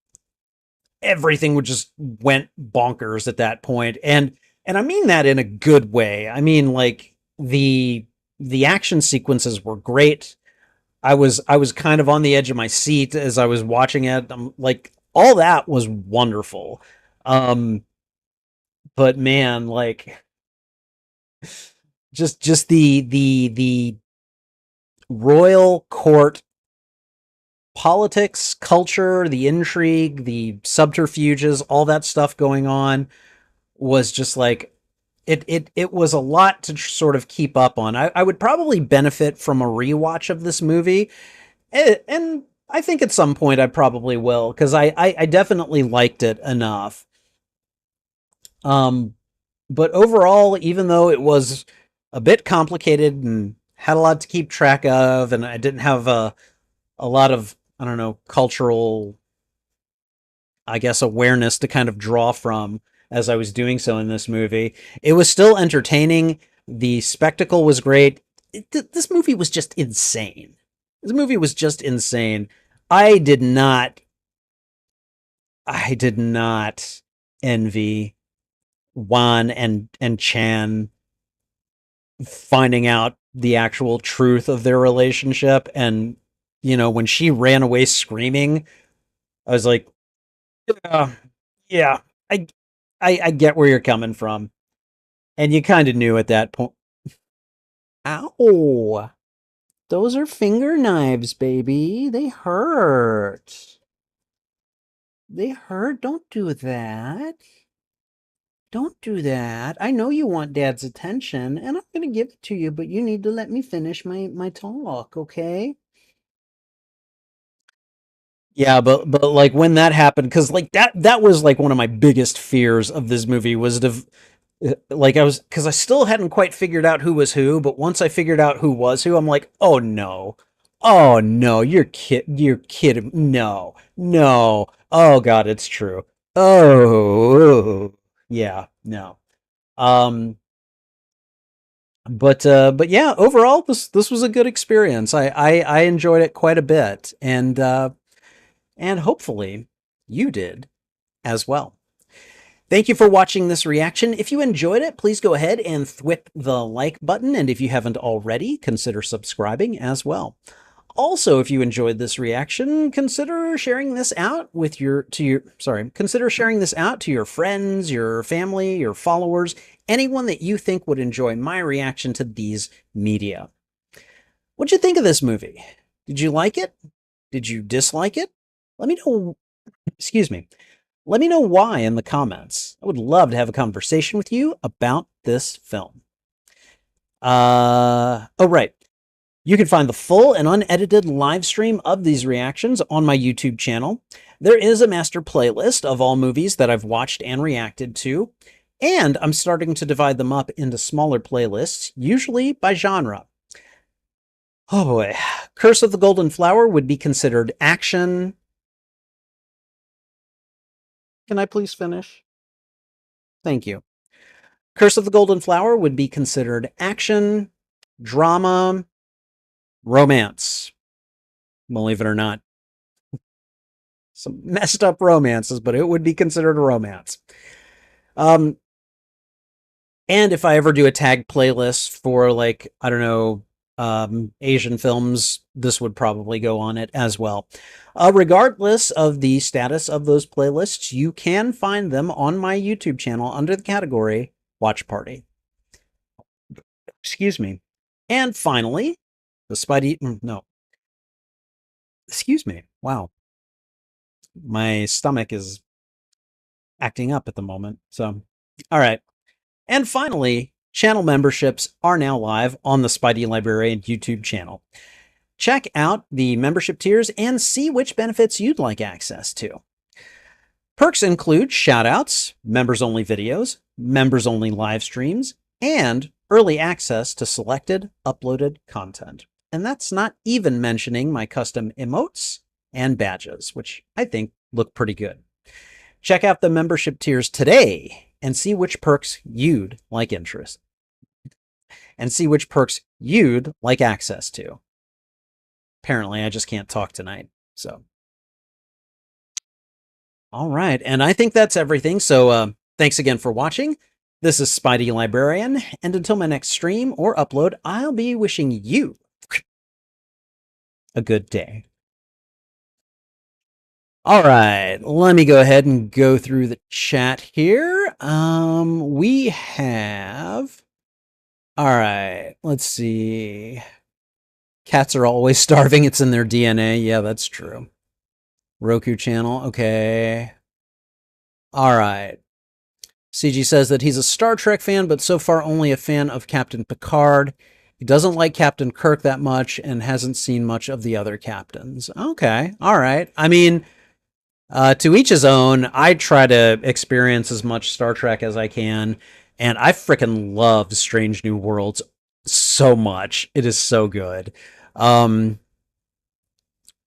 everything would just went bonkers at that point. And I mean that in a good way. I mean like the action sequences were great. I was kind of on the edge of my seat as I was watching it. I'm like all that was wonderful. Um but man, like just the royal court politics, culture, the intrigue, the subterfuges, all that stuff going on was just like it was a lot to sort of keep up on. I would probably benefit from a rewatch of this movie, and I think at some point I probably will because I definitely liked it enough. Um, but overall, even though it was a bit complicated and had a lot to keep track of, and I didn't have a lot of, I don't know, cultural, I guess, awareness to kind of draw from as I was doing so in this movie, it was still entertaining. The spectacle was great. This movie was just insane. This movie was just insane. I did not, I did not envy Juan and Chan finding out the actual truth of their relationship. And, you know, when she ran away screaming, I was like, yeah, yeah, I, I get where you're coming from. And you kind of knew at that point. Ow. Those are finger knives, baby. They hurt. They hurt. Don't do that. Don't do that. I know you want Dad's attention, and I'm going to give it to you, but you need to let me finish my talk, okay? Yeah, but like when that happened, because like that was like one of my biggest fears of this movie was to like I was because I still hadn't quite figured out who was who, but once I figured out who was who, I'm like, oh no, you're kidding, no, oh God, it's true, oh yeah, no, um, but yeah, overall, this was a good experience. I enjoyed it quite a bit, and hopefully you did as well. Thank you for watching this reaction. If you enjoyed it, please go ahead and thwip the like button. And if you haven't already, consider subscribing as well. Also, if you enjoyed this reaction, consider sharing this out with consider sharing this out to your friends, your family, your followers, anyone that you think would enjoy my reaction to these media. What'd you think of this movie? Did you like it? Did you dislike it? Let me know. Excuse me. Let me know why in the comments. I would love to have a conversation with you about this film. Oh, right. You can find the full and unedited live stream of these reactions on my YouTube channel. There is a master playlist of all movies that I've watched and reacted to, and I'm starting to divide them up into smaller playlists, usually by genre. Oh boy. Curse of the Golden Flower would be considered action. Can I please finish? Thank you. Curse of the Golden Flower would be considered action, drama, romance. Believe it or not. Some messed up romances, but it would be considered a romance. And if I ever do a tag playlist for, like, I don't know, Asian films, this would probably go on it as well. Regardless of the status of those playlists, you can find them on my YouTube channel under the category Watch Party. Excuse me. And finally, the Spidey... No. Excuse me. Wow. My stomach is acting up at the moment. So, all right. And finally, channel memberships are now live on the Spidey Librarian YouTube channel. Check out the membership tiers and see which benefits you'd like access to. Perks include shoutouts, members-only videos, members-only live streams, and early access to selected uploaded content. And that's not even mentioning my custom emotes and badges, which I think look pretty good. Check out the membership tiers today and see which perks you'd like interest. And see which perks you'd like access to. Apparently, I just can't talk tonight, so. All right, and I think that's everything, so thanks again for watching. This is Spidey Librarian, and until my next stream or upload, I'll be wishing you a good day. All right, let me go ahead and go through the chat here. We have. All right, let's see. Cats are always starving. It's in their DNA. Yeah, that's true. Roku channel. Okay. All right. CG says that he's a Star Trek fan, but so far only a fan of Captain Picard. He doesn't like Captain Kirk that much and hasn't seen much of the other captains. Okay. All right. I mean, to each his own. I try to experience as much Star Trek as I can, and I freaking love Strange New Worlds so much. It is so good. Um,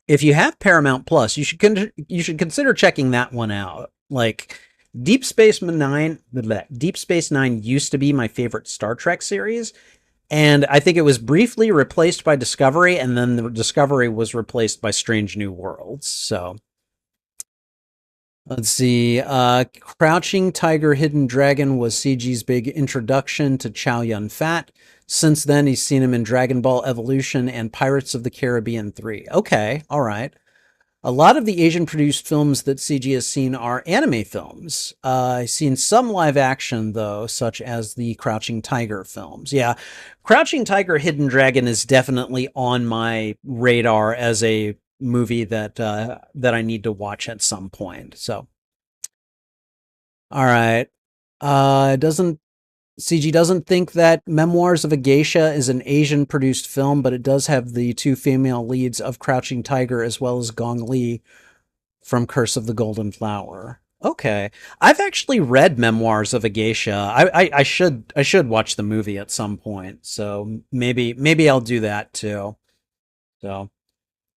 if you have Paramount Plus, you should consider checking that one out. Like Deep Space Nine used to be my favorite Star Trek series, and I think it was briefly replaced by Discovery, and then the Discovery was replaced by Strange New Worlds. So let's see. Crouching Tiger, Hidden Dragon was CG's big introduction to Chow Yun Fat. Since then, he's seen him in Dragon Ball Evolution and Pirates of the Caribbean 3. Okay, all right. A lot of the Asian produced films that CG has seen are anime films. I've seen some live action, though, such as the Crouching Tiger films. Yeah, Crouching Tiger, Hidden Dragon is definitely on my radar as a movie that I need to watch at some point. So, all right. Doesn't CG doesn't think that Memoirs of a Geisha is an Asian produced film, but it does have the two female leads of Crouching Tiger as well as Gong Li from Curse of the Golden Flower. Okay, I've actually read Memoirs of a Geisha. I should watch the movie at some point. So maybe I'll do that too. So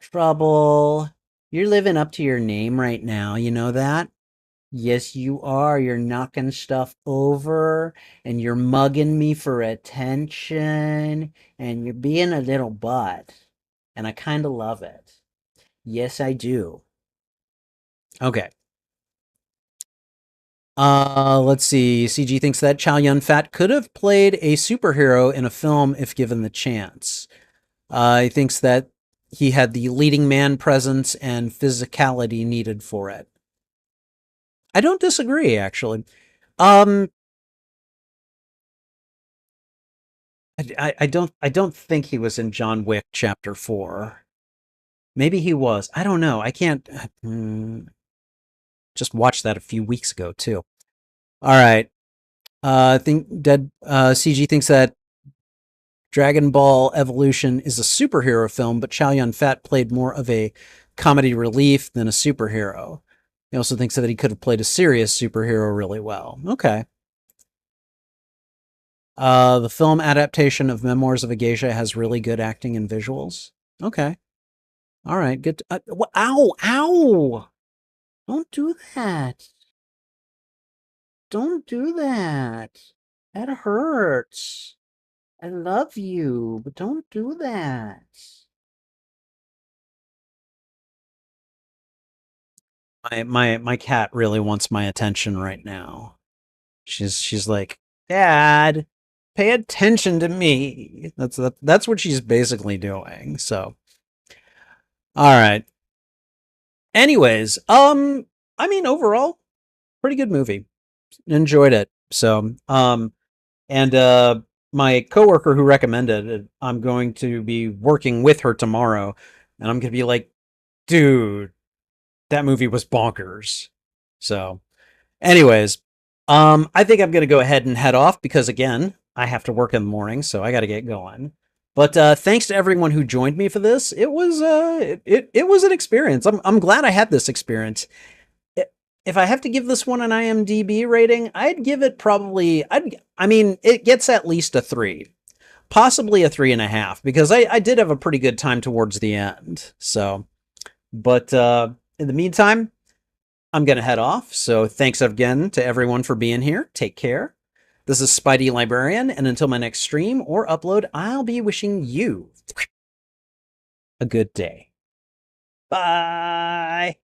Trouble, you're living up to your name right now. You know that? Yes, you are. You're knocking stuff over and you're mugging me for attention and you're being a little butt. And I kind of love it. Yes, I do. Okay. Let's see. CG thinks that Chow Yun Fat could have played a superhero in a film if given the chance. He thinks that he had the leading man presence and physicality needed for it. I don't disagree, actually. Um, I don't think he was in John Wick Chapter 4. Maybe he was. I don't know. I can't. Just watched that a few weeks ago too. All right. I think Dead CG thinks that Dragon Ball Evolution is a superhero film, but Chow Yun Fat played more of a comedy relief than a superhero. He also thinks that he could have played a serious superhero really well. Okay. The film adaptation of Memoirs of a Geisha has really good acting and visuals. Okay. All right. Good. Ow! Ow! Don't do that. Don't do that. That hurts. I love you, but don't do that. My cat really wants my attention right now. She's like, Dad, pay attention to me. That's what she's basically doing. So, all right. Anyways, I mean overall, pretty good movie. Enjoyed it. So, and my coworker who recommended it, I'm going to be working with her tomorrow, and I'm gonna be like, dude, that movie was bonkers. So, anyways, I think I'm gonna go ahead and head off because again, I have to work in the morning, so I got to get going. But thanks to everyone who joined me for this. It was it was an experience. I'm glad I had this experience. If I have to give this one an IMDb rating, I'd give it probably I mean, it gets at least a 3. Possibly a 3.5, because I did have a pretty good time towards the end. So but in the meantime, I'm gonna head off. So thanks again to everyone for being here. Take care. This is Spidey Librarian, and until my next stream or upload, I'll be wishing you a good day. Bye.